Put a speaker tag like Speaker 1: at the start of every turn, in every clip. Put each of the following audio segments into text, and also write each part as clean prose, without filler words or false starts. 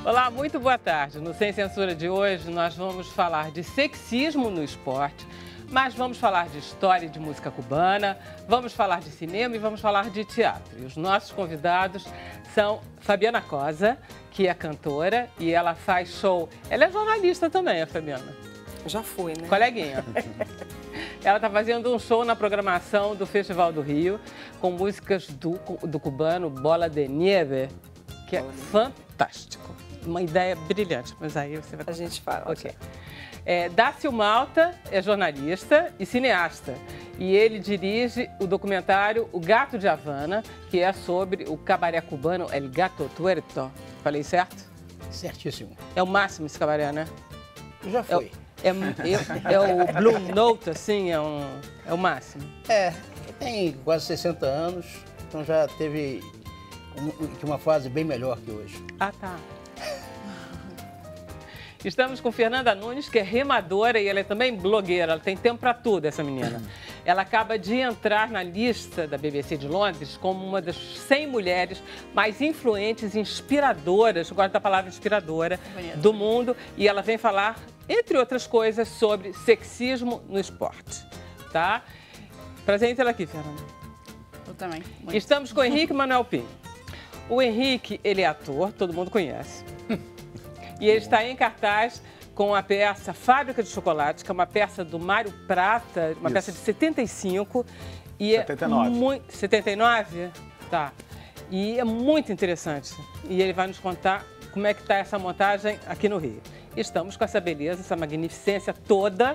Speaker 1: Olá, muito boa tarde. No Sem Censura de hoje, nós vamos falar de sexismo no esporte, mas vamos falar de história e de música cubana, vamos falar de cinema e vamos falar de teatro. E os nossos convidados são Fabiana Cosa, que é cantora e ela faz show. Ela é jornalista também, a Fabiana.
Speaker 2: Já fui, né?
Speaker 1: Coleguinha. Ela está fazendo um show na programação do Festival do Rio, com músicas do cubano Bola de Nieve, que é fantástico. Uma ideia brilhante, mas aí você vai...
Speaker 2: A gente fala.
Speaker 1: Ok. Dácio Malta é jornalista e cineasta. E ele dirige o documentário O Gato de Havana, que é sobre o cabaré cubano El Gato Tuerto. Falei certo?
Speaker 3: Certíssimo.
Speaker 1: É o máximo esse cabaré, né?
Speaker 3: Já foi.
Speaker 1: É o Blue Note, assim, é o máximo.
Speaker 3: Tem quase 60 anos, então já teve uma fase bem melhor que hoje.
Speaker 1: Ah, tá. Estamos com Fernanda Nunes, que é remadora e ela é também blogueira. Ela tem tempo para tudo, essa menina. Ela acaba de entrar na lista da BBC de Londres como uma das 100 mulheres mais influentes e inspiradoras, eu gosto da palavra inspiradora, do mundo. E ela vem falar, entre outras coisas, sobre sexismo no esporte. Tá? Prazer em tê-la aqui, Fernanda.
Speaker 4: Eu também.
Speaker 1: Estamos com o Henrique Manuel Pinho. O Henrique, ele é ator, todo mundo conhece. E ele está em cartaz com a peça Fábrica de Chocolate, que é uma peça do Mário Prata, uma peça de 75. E
Speaker 5: 79.
Speaker 1: 79? Tá. E é muito interessante. E ele vai nos contar como é que está essa montagem aqui no Rio. Estamos com essa beleza, essa magnificência toda,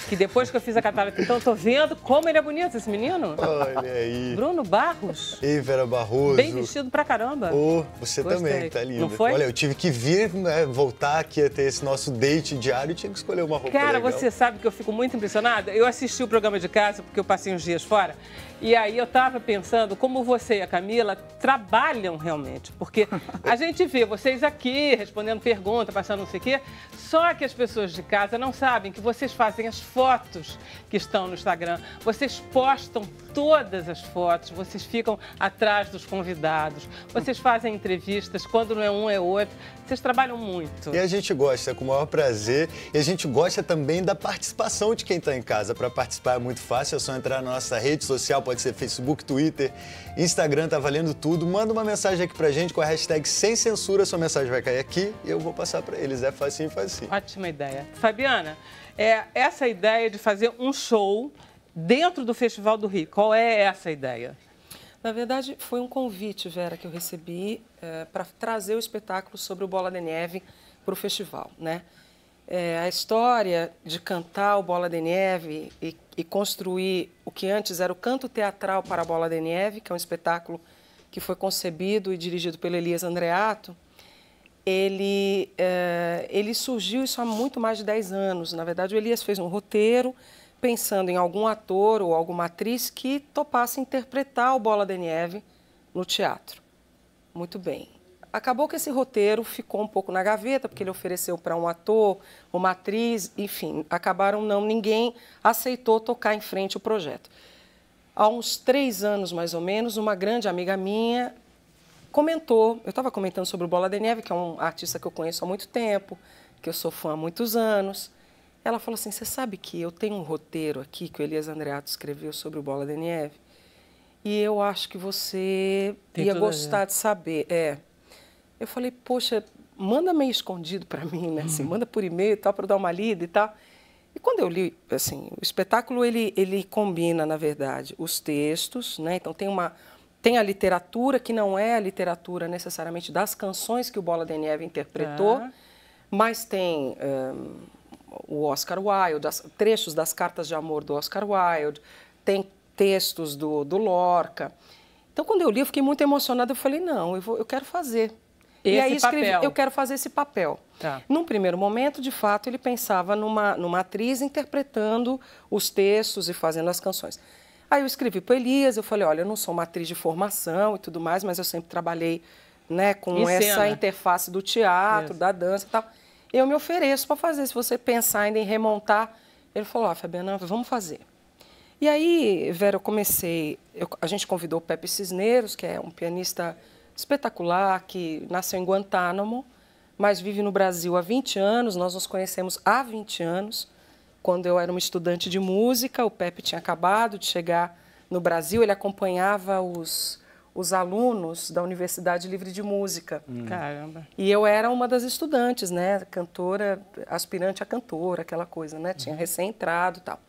Speaker 1: que depois que eu fiz a catáloga, então eu tô vendo como ele é bonito, esse menino.
Speaker 5: Olha aí.
Speaker 1: Bruno Barros.
Speaker 5: Ei, Vera Barroso.
Speaker 1: Bem vestido pra caramba.
Speaker 5: Você
Speaker 1: Gostei.
Speaker 5: também, tá linda.
Speaker 1: Não foi?
Speaker 5: Olha, eu tive que vir, né, voltar aqui a ter esse nosso date diário e tinha que escolher uma roupa
Speaker 1: Cara,
Speaker 5: legal.
Speaker 1: você sabe que eu fico muito impressionada? Eu assisti o programa de casa, porque eu passei uns dias fora, e aí eu tava pensando como você e a Camila trabalham realmente, porque a gente vê vocês aqui respondendo perguntas, passando não sei o quê, só que as pessoas de casa não sabem que vocês fazem as fotos que estão no Instagram, vocês postam todas as fotos, vocês ficam atrás dos convidados, vocês fazem entrevistas, quando não é um é outro, vocês trabalham muito.
Speaker 5: E a gente gosta, com o maior prazer, e a gente gosta também da participação de quem está em casa. Para participar é muito fácil, é só entrar na nossa rede social, pode ser Facebook, Twitter, Instagram, tá valendo tudo. Manda uma mensagem aqui pra gente com a hashtag Sem Censura, sua mensagem vai cair aqui e eu vou passar para eles, é facinho, facinho.
Speaker 1: Ótima ideia. Fabiana, essa ideia de fazer um show dentro do Festival do Rio, qual é essa ideia?
Speaker 2: Na verdade, foi um convite, Vera, que eu recebi para trazer o espetáculo sobre o Bola de Neve para o festival, né? A história de cantar o Bola de Neve e construir o que antes era o canto teatral para a Bola de Neve, que é um espetáculo que foi concebido e dirigido pelo Elias Andreato, ele surgiu isso há muito mais de 10 anos. Na verdade, o Elias fez um roteiro pensando em algum ator ou alguma atriz que topasse interpretar o Bola de Neve no teatro. Muito bem. Acabou que esse roteiro ficou um pouco na gaveta, porque ele ofereceu para um ator, uma atriz, enfim, ninguém aceitou tocar em frente o projeto. Há uns 3 anos, mais ou menos, uma grande amiga minha comentou, eu estava comentando sobre o Bola de Neve, que é um artista que eu conheço há muito tempo, que eu sou fã há muitos anos. Ela falou assim, você sabe que eu tenho um roteiro aqui que o Elias Andreato escreveu sobre o Bola de Neve e eu acho que você ia gostar de saber. Eu falei, poxa, manda meio escondido para mim, né? Assim, manda por e-mail e tal, para eu dar uma lida e tal. E quando eu li, assim, o espetáculo, ele combina, na verdade, os textos, né? Então, tem a literatura, que não é a literatura necessariamente das canções que o Bola de Neve interpretou, mas tem o Oscar Wilde, trechos das cartas de amor do Oscar Wilde, tem textos do Lorca. Então, quando eu li, eu fiquei muito emocionada. Eu falei, não, eu quero fazer. E aí escrevi, eu quero fazer esse papel.
Speaker 1: Tá.
Speaker 2: Num primeiro momento, de fato, ele pensava numa atriz interpretando os textos e fazendo as canções. Aí eu escrevi para o Elias, eu falei, olha, eu não sou uma atriz de formação e tudo mais, mas eu sempre trabalhei, né, com essa interface do teatro, da dança e tal. Eu me ofereço para fazer, se você pensar ainda em remontar. Ele falou, Fabiana, vamos fazer. E aí, Vera, a gente convidou o Pepe Cisneros, que é um pianista espetacular, que nasceu em Guantánamo, mas vive no Brasil há 20 anos. Nós nos conhecemos há 20 anos. Quando eu era uma estudante de música, o Pepe tinha acabado de chegar no Brasil, ele acompanhava os alunos da Universidade Livre de Música.
Speaker 1: Caramba.
Speaker 2: E eu era uma das estudantes, né? Cantora, aspirante a cantora, aquela coisa, né? Tinha recém-entrado e tal.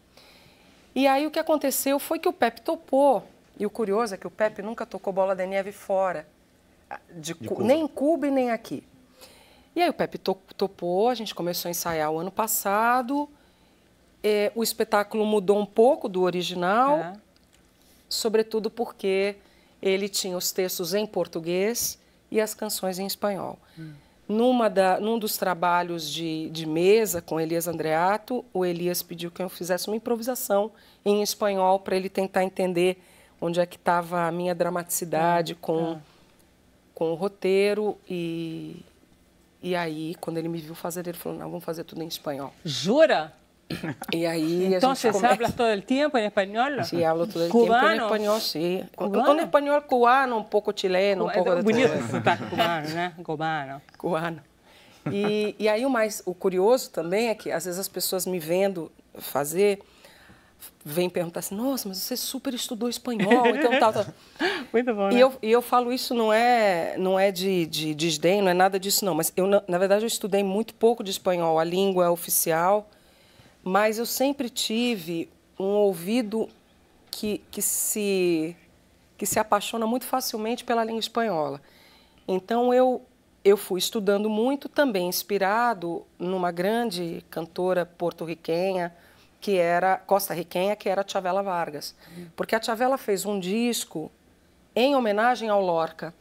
Speaker 2: E aí o que aconteceu foi que o Pepe topou. E o curioso é que o Pepe nunca tocou Bola de Neve fora,
Speaker 3: Cuba.
Speaker 2: nem em Cuba e nem aqui. E aí o Pepe topou, a gente começou a ensaiar o ano passado. O espetáculo mudou um pouco do original, sobretudo porque ele tinha os textos em português e as canções em espanhol. Num dos trabalhos de mesa com Elias Andreato, o Elias pediu que eu fizesse uma improvisação em espanhol para ele tentar entender onde é que estava a minha dramaticidade com o roteiro. E aí, quando ele me viu fazer, ele falou, não, vamos fazer tudo em espanhol.
Speaker 1: Jura?
Speaker 2: Y ahí
Speaker 1: Entonces hablas todo el tiempo en español.
Speaker 2: Sí, hablo todo el
Speaker 1: ¿Cubano?
Speaker 2: tiempo en español, sí.
Speaker 1: ¿Cubano?
Speaker 2: Un español cubano, un poco chileno, un poco de
Speaker 1: Bonito
Speaker 2: todo.
Speaker 1: esse sotaque cubano, né? Cubano.
Speaker 2: Cubano. E aí o curioso também é que às vezes as pessoas me vendo fazer vêm perguntar assim, nossa, mas você super estudou espanhol, então tal.
Speaker 1: Muito bom, né?
Speaker 2: E eu falo isso não é de desdém, não é nada disso não, mas na verdade eu estudei muito pouco de espanhol, a língua oficial, mas eu sempre tive um ouvido que se apaixona muito facilmente pela língua espanhola. Então eu fui estudando muito, também inspirado numa grande cantora porto-riquenha, costa-riquenha, que era a Chavela Vargas. Porque a Chavela fez um disco em homenagem ao Lorca.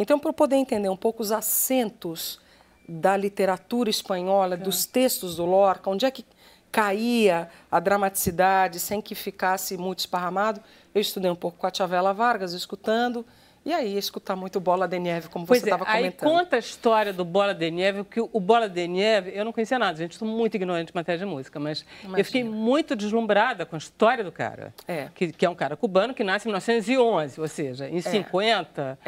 Speaker 2: Então, para eu poder entender um pouco os acentos da literatura espanhola, dos textos do Lorca, onde é que caía a dramaticidade sem que ficasse muito esparramado, eu estudei um pouco com a Chavela Vargas, escutando, e aí escutar muito Bola de Neve, como você estava comentando.
Speaker 1: Aí conta a história do Bola de Neve, porque o Bola de Neve, eu não conhecia nada, gente, sou muito ignorante em matéria de música, mas eu fiquei muito deslumbrada com a história do cara, que é um cara cubano que nasce em 1911, ou seja, em 50,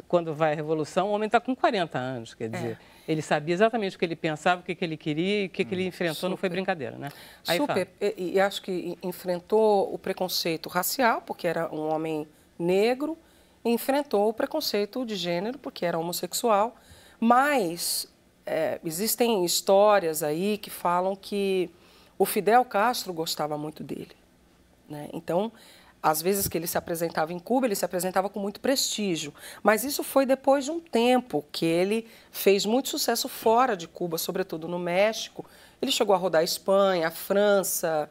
Speaker 1: quando vai a Revolução, o homem está com 40 anos, quer dizer... Ele sabia exatamente o que ele pensava, o que ele queria e o que ele enfrentou, não foi brincadeira, né? Aí
Speaker 2: e acho que enfrentou o preconceito racial, porque era um homem negro, e enfrentou o preconceito de gênero, porque era homossexual, mas existem histórias aí que falam que o Fidel Castro gostava muito dele, né? Então, às vezes que ele se apresentava em Cuba, ele se apresentava com muito prestígio. Mas isso foi depois de um tempo que ele fez muito sucesso fora de Cuba, sobretudo no México. Ele chegou a rodar a Espanha, a França,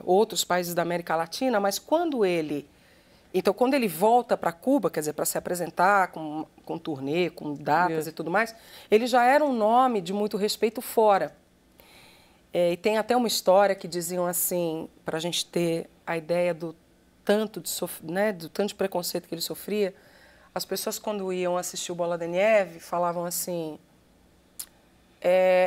Speaker 2: outros países da América Latina, mas quando ele volta para Cuba, quer dizer, para se apresentar com turnê, com datas e tudo mais, ele já era um nome de muito respeito fora. E tem até uma história que diziam assim, para a gente ter a ideia do tanto de preconceito que ele sofria, as pessoas quando iam assistir o Bola de Neve falavam assim,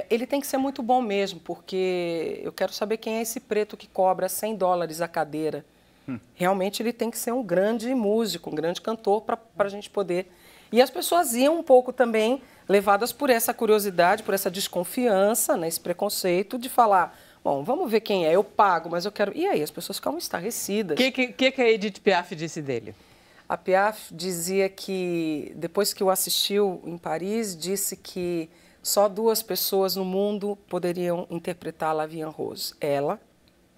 Speaker 2: ele tem que ser muito bom mesmo, porque eu quero saber quem é esse preto que cobra $100 a cadeira. Realmente ele tem que ser um grande músico, um grande cantor para a gente poder... E as pessoas iam um pouco também levadas por essa curiosidade, por essa desconfiança, né, esse preconceito de falar, bom, vamos ver quem é, eu pago, mas eu quero... E aí as pessoas ficavam estarrecidas.
Speaker 1: O que a Edith Piaf disse dele?
Speaker 2: A Piaf dizia que, depois que o assistiu em Paris, disse que só 2 pessoas no mundo poderiam interpretar La Vie en Rose, ela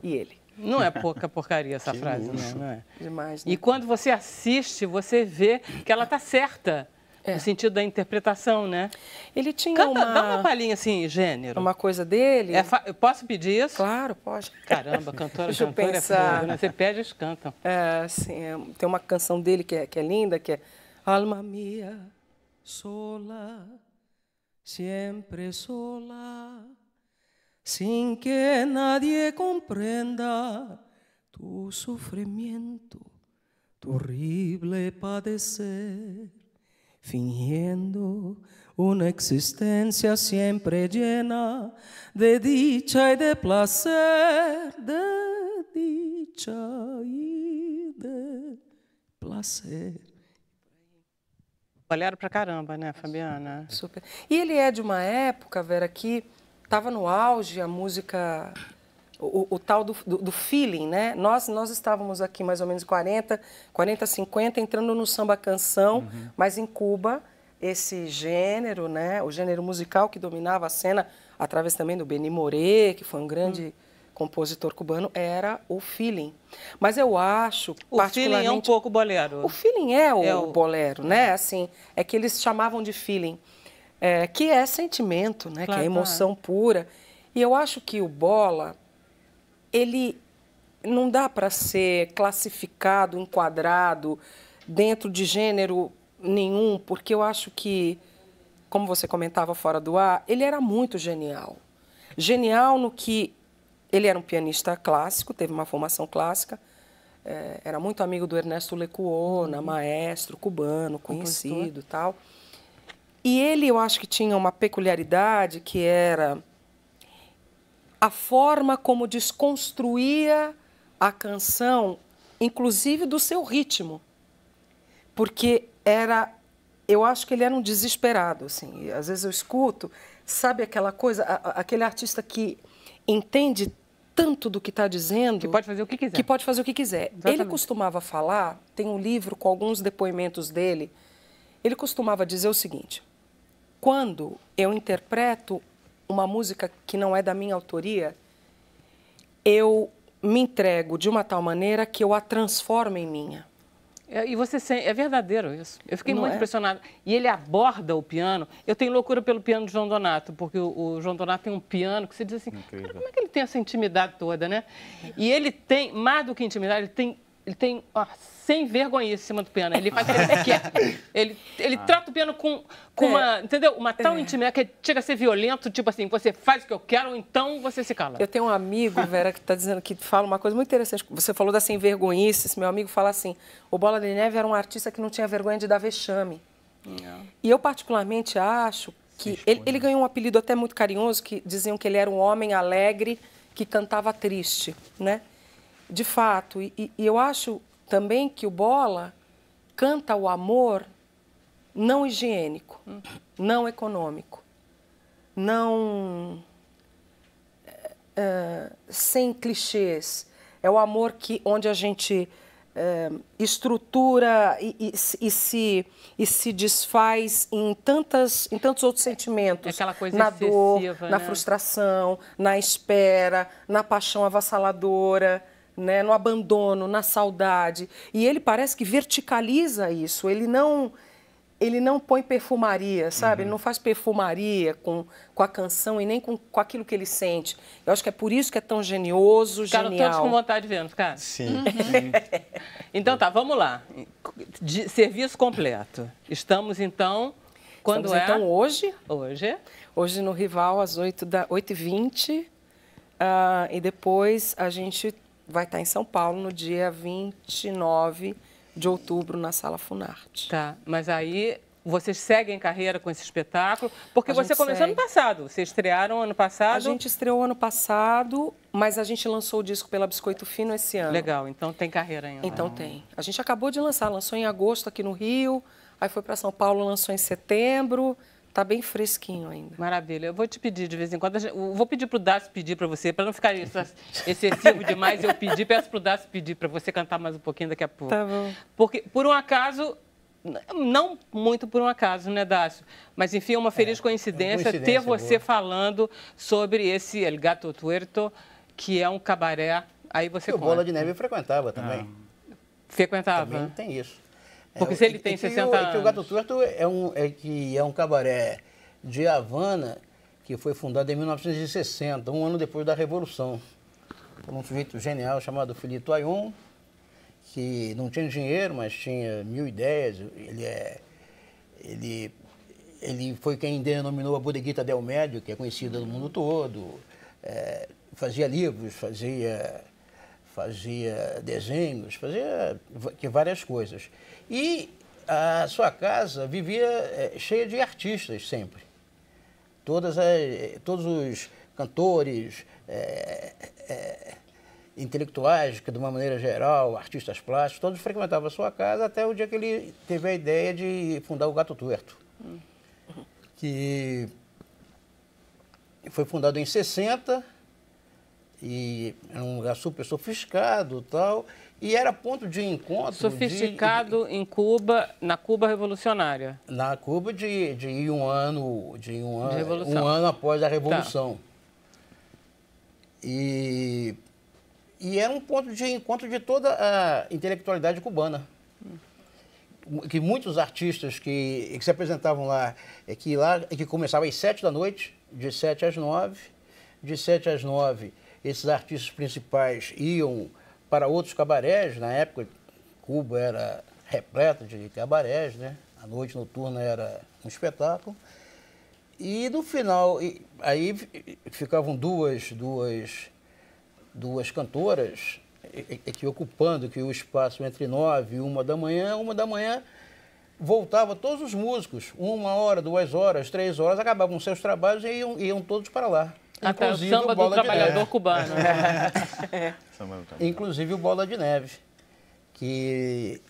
Speaker 2: e ele.
Speaker 1: Não é pouca porcaria essa frase, né? Não é?
Speaker 2: Demais, né?
Speaker 1: E quando você assiste, você vê que ela está certa, no sentido da interpretação, né?
Speaker 2: Ele tinha
Speaker 1: dá uma palhinha assim, gênero.
Speaker 2: Uma coisa dele...
Speaker 1: Eu posso pedir isso?
Speaker 2: Claro, pode.
Speaker 1: Caramba, cantora
Speaker 2: Deixa eu
Speaker 1: é
Speaker 2: pensar.
Speaker 1: fogo, né? Você pede, eles cantam.
Speaker 2: Sim, tem uma canção dele que é linda, que é Alma mía, sola, siempre sola, sin que nadie comprenda tu sufrimiento, tu horrible padecer, fingiendo una existencia siempre llena de dicha y de placer, de dicha y de placer.
Speaker 1: bolero pra caramba, né, Fabiana?
Speaker 2: Super. E ele é de uma época, Vera, que estava no auge a música, o tal do feeling, né? Nós estávamos aqui mais ou menos em 40, 50, entrando no samba-canção, mas em Cuba, esse gênero, né? O gênero musical que dominava a cena, através também do Benny Moré, que foi um grande compositor cubano, era o feeling. Mas eu acho,
Speaker 1: o feeling é um pouco bolero.
Speaker 2: O feeling é o bolero, né? Assim, é que eles chamavam de feeling, que é sentimento, né?
Speaker 1: Claro,
Speaker 2: que é emoção pura. E eu acho que o bola, ele não dá para ser classificado, enquadrado dentro de gênero nenhum, porque eu acho que, como você comentava fora do ar, ele era muito genial. Genial no que ele era um pianista clássico, teve uma formação clássica, era muito amigo do Ernesto Lecuona, maestro cubano, conhecido e tal. E ele, eu acho que tinha uma peculiaridade que era a forma como desconstruía a canção, inclusive do seu ritmo. Porque eu acho que ele era um desesperado, assim. Às vezes eu escuto, sabe aquela coisa, aquele artista que entende tanto do que está dizendo...
Speaker 1: Que pode fazer o que quiser.
Speaker 2: Que pode fazer o que quiser.
Speaker 1: Exatamente.
Speaker 2: Ele costumava falar, tem um livro com alguns depoimentos dele, ele costumava dizer o seguinte: quando eu interpreto uma música que não é da minha autoria, eu me entrego de uma tal maneira que eu a transformo em minha.
Speaker 1: E você é verdadeiro isso. Eu fiquei
Speaker 2: Não
Speaker 1: muito
Speaker 2: é?
Speaker 1: impressionada. E ele aborda o piano. Eu tenho loucura pelo piano de João Donato, porque o João Donato tem um piano que você diz assim, cara, como é que ele tem essa intimidade toda, né? E ele tem, mais do que intimidade, ele tem sem vergonhice em cima do piano. Ele faz o que ele quer. Ele trata o piano com uma, entendeu? Uma tal intimidade que chega a ser violento, tipo assim, você faz o que eu quero, ou então você se cala.
Speaker 2: Eu tenho um amigo, Vera, que está dizendo que fala uma coisa muito interessante. Você falou da sem vergonhice, esse meu amigo fala assim, o Bola de Neve era um artista que não tinha vergonha de dar vexame.
Speaker 1: Não.
Speaker 2: E eu particularmente acho que ele ganhou um apelido até muito carinhoso, que diziam que ele era um homem alegre que cantava triste, né? De fato, e eu acho também que o Bola canta o amor não higiênico, não econômico, não sem clichês. É o amor onde a gente estrutura e se desfaz em tantos outros sentimentos.
Speaker 1: É aquela coisa
Speaker 2: na dor,
Speaker 1: excessiva,
Speaker 2: na
Speaker 1: né?
Speaker 2: frustração, na espera, na paixão avassaladora, né, no abandono, na saudade. E ele parece que verticaliza isso. Ele não põe perfumaria, sabe? Ele não faz perfumaria com a canção e nem com aquilo que ele sente. Eu acho que é por isso que é tão genioso,
Speaker 1: Ficaram
Speaker 2: genial.
Speaker 1: todos com vontade de ver, não ficaram?
Speaker 5: Sim.
Speaker 1: Então tá, vamos lá. Serviço completo. Estamos então... Quando
Speaker 2: Estamos, então, hoje?
Speaker 1: Hoje.
Speaker 2: Hoje no Rival, às 8h20. E depois a gente vai estar em São Paulo no dia 29 de outubro, na Sala Funarte.
Speaker 1: Tá, mas aí vocês seguem carreira com esse espetáculo? Porque você começou
Speaker 2: segue.
Speaker 1: ano passado, vocês estrearam ano passado.
Speaker 2: A gente estreou ano passado, mas a gente lançou o disco pela Biscoito Fino esse ano.
Speaker 1: Legal, então tem carreira ainda.
Speaker 2: Então tem. A gente acabou de lançou em agosto aqui no Rio, aí foi para São Paulo, lançou em setembro. Tá bem fresquinho ainda.
Speaker 1: Maravilha. Eu vou te pedir de vez em quando, eu vou pedir para o Dácio pedir para você, para não ficar excessivo demais, peço para o Dácio pedir para você cantar mais um pouquinho daqui a pouco.
Speaker 2: Tá bom.
Speaker 1: Porque, por um acaso, não muito por um acaso, né, Dácio? Mas, enfim, é uma feliz coincidência ter você falando sobre esse El Gato Tuerto, que é um cabaré. Aí você conta.
Speaker 3: O Bola de Neve frequentava também.
Speaker 1: Frequentava?
Speaker 3: Também tem isso.
Speaker 1: Porque se ele tem 60 anos...
Speaker 3: O Gato Tuerto é um cabaré de Havana que foi fundado em 1960, um ano depois da Revolução, por um sujeito genial chamado Philippe Ayun, que não tinha dinheiro, mas tinha 1000 ideias. Ele foi quem denominou a Bodeguita del Médio, que é conhecida no mundo todo. Fazia livros, fazia desenhos, fazia várias coisas. E a sua casa vivia cheia de artistas sempre. Todos os cantores intelectuais, que de uma maneira geral, artistas plásticos, todos frequentavam a sua casa até o dia que ele teve a ideia de fundar o Gato Tuerto, que foi fundado em 60 e era um lugar super sofisticado e tal, e era ponto de encontro...
Speaker 1: Sofisticado em Cuba, na Cuba revolucionária.
Speaker 3: Na Cuba de um ano
Speaker 1: Revolução.
Speaker 3: um ano após a Revolução. Tá. E era um ponto de encontro de toda a intelectualidade cubana. Que muitos artistas que se apresentavam lá, que começavam às 7 da noite, de 7 às 9. De 7 às 9, esses artistas principais iam para outros cabarés. Na época, Cuba era repleta de cabarés, né? A noite noturna era um espetáculo. E no final, aí ficavam duas cantoras que ocupando o espaço entre 9 e 1 da manhã. 1 da manhã voltava todos os músicos, 1 hora, 2 horas, 3 horas, acabavam seus trabalhos e iam todos para lá.
Speaker 1: Até o samba do trabalhador cubano.
Speaker 3: Inclusive o Bola de Neve, que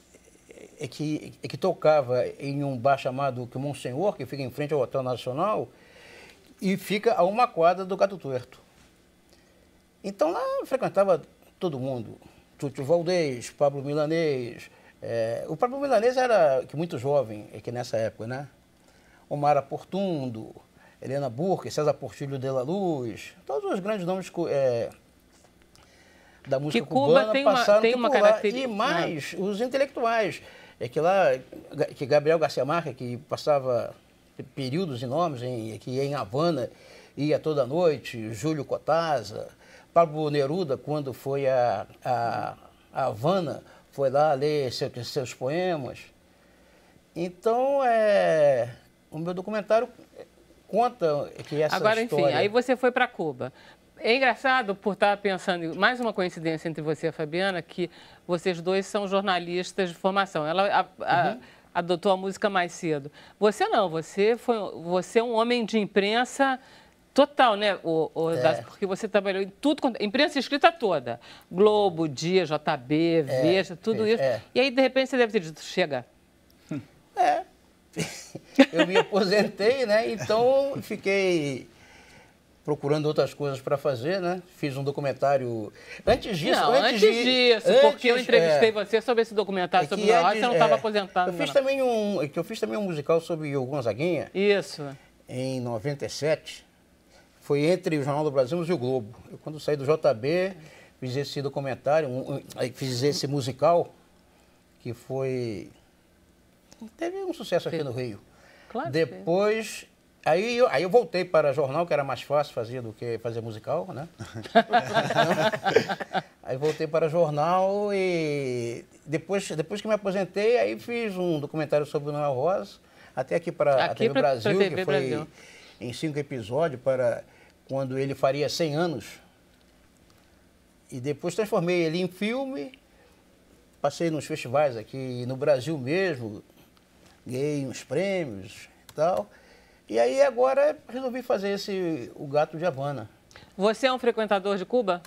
Speaker 3: tocava em um bar chamado Monsenhor, que fica em frente ao Hotel Nacional, e fica a 1 quadra do Gato Tuerto. Então lá frequentava todo mundo. Túlio Valdez, Pablo Milanês. O Pablo Milanês era muito jovem, que nessa época, né? Omar Portundo, Helena Burke, César Portillo de la Luz, todos os grandes nomes da música cubana passaram por lá. E mais os intelectuais. Que Gabriel Garcia Marques, que passava períodos enormes que ia em Havana, ia toda noite, Júlio Cortázar, Pablo Neruda, quando foi a Havana, foi lá ler seus poemas. Então, o meu documentário conta que essa
Speaker 1: Agora,
Speaker 3: história...
Speaker 1: enfim, aí você foi para Cuba. É engraçado, por estar pensando, mais uma coincidência entre você e a Fabiana, que vocês dois são jornalistas de formação. Ela adotou a música mais cedo. Você não, você é um homem de imprensa total, né? Porque você trabalhou em tudo, imprensa escrita toda. Globo, Dia, JB, Veja, tudo isso. E aí, de repente, você deve ter dito, chega.
Speaker 3: Eu me aposentei, né? Então fiquei procurando outras coisas para fazer, né? Fiz um documentário. Antes disso,
Speaker 1: porque eu entrevistei você sobre esse documentário sobre o Rosa, você não estava aposentado.
Speaker 3: Eu fiz também um musical sobre o Gonzaguinha.
Speaker 1: Isso.
Speaker 3: Em 97. Foi entre o Jornal do Brasil e o Globo. Eu, quando saí do JB, fiz esse documentário, fiz esse musical, que teve um sucesso aqui no Rio.
Speaker 1: Claro.
Speaker 3: Depois, aí eu voltei para jornal, que era mais fácil fazer do que fazer musical, né? Aí voltei para jornal e depois que me aposentei, aí fiz um documentário sobre o Noel Rosa, até aqui para a TV Brasil, que foi em 5 episódios, para quando ele faria 100 anos. E depois transformei ele em filme, passei nos festivais aqui no Brasil mesmo, ganhei uns prêmios e tal. E aí agora resolvi fazer o Gato de Havana.
Speaker 1: Você é um frequentador de Cuba?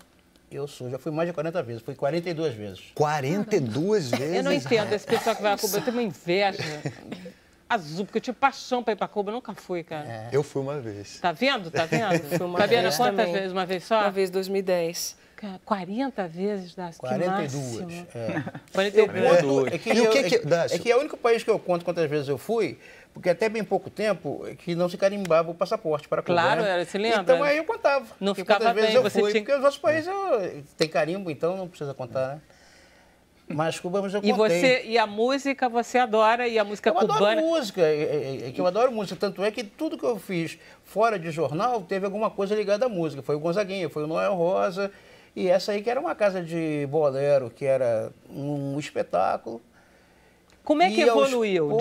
Speaker 3: Eu sou, já fui mais de 40 vezes, fui 42 vezes.
Speaker 5: 42 vezes?
Speaker 1: Eu não entendo esse pessoal que vai a Cuba, eu tenho uma inveja azul, porque eu tinha paixão para ir para Cuba, eu nunca fui, cara.
Speaker 5: Eu fui uma vez.
Speaker 1: Tá vendo?
Speaker 2: Fui uma
Speaker 1: Fabiana,
Speaker 2: vez
Speaker 1: quantas
Speaker 2: também.
Speaker 1: vezes? Uma vez só?
Speaker 2: Uma vez, 2010.
Speaker 1: 40 vezes, Dácio,
Speaker 3: 42.
Speaker 1: Que máximo.
Speaker 3: 42.
Speaker 5: Dácio?
Speaker 3: É que é o único país que eu conto quantas vezes eu fui, porque até bem pouco tempo que não se carimbava o passaporte para Cuba.
Speaker 1: Claro,
Speaker 3: né?
Speaker 1: se lembra?
Speaker 3: Então aí eu contava.
Speaker 1: Não ficava
Speaker 3: quantas vezes
Speaker 1: bem,
Speaker 3: eu
Speaker 1: você
Speaker 3: fui,
Speaker 1: tinha...
Speaker 3: porque os outros países tem carimbo, então não precisa contar, né? Mas Cuba eu contei.
Speaker 1: E a música você adora, e a música cubana...
Speaker 3: Eu adoro música, que eu adoro música, tanto é que tudo que eu fiz fora de jornal teve alguma coisa ligada à música. Foi o Gonzaguinha, foi o Noel Rosa, e essa aí que era uma casa de bolero, que era um espetáculo.
Speaker 1: Como é que evoluiu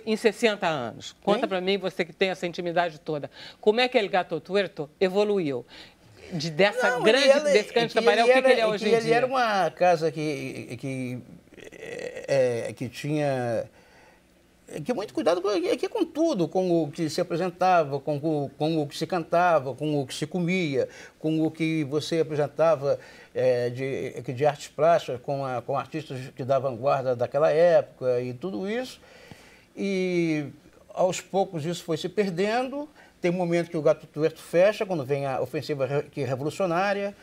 Speaker 1: em 60 anos? Conta para mim, você que tem essa intimidade toda. Como é que El Gato Tuerto evoluiu? Desse grande trabalho, o que ele é hoje em dia?
Speaker 3: Ele era uma casa que tinha que muito cuidado com tudo, com o que se apresentava, com o que se cantava, com o que se comia, com o que você apresentava de artes plásticas, com artistas da vanguarda daquela época e tudo isso. E aos poucos isso foi se perdendo. Tem um momento que o Gato Tuerto fecha, quando vem a ofensiva revolucionária,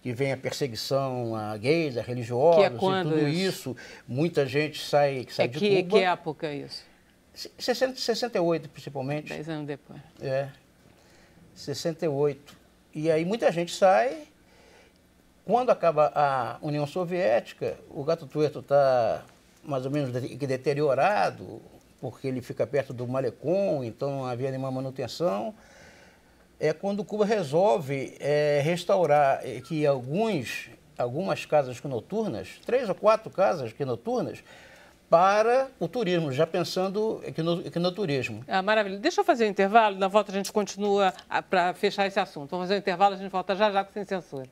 Speaker 3: que vem a perseguição a gays, a religiosos
Speaker 1: que é quando
Speaker 3: e tudo isso. Muita gente sai de Cuba.
Speaker 2: Que época é isso?
Speaker 3: 68, principalmente.
Speaker 2: 10 anos depois.
Speaker 3: 68. E aí muita gente sai. Quando acaba a União Soviética, o Gato Tuerto está mais ou menos deteriorado, porque ele fica perto do Malecon, então não havia nenhuma manutenção. É quando Cuba resolve restaurar que algumas casas noturnas, 3 ou 4 casas noturnas, para o turismo, já pensando no turismo.
Speaker 1: Maravilha. Deixa eu fazer um intervalo, na volta a gente continua para fechar esse assunto. Vamos fazer um intervalo, a gente volta já com Sem Censura.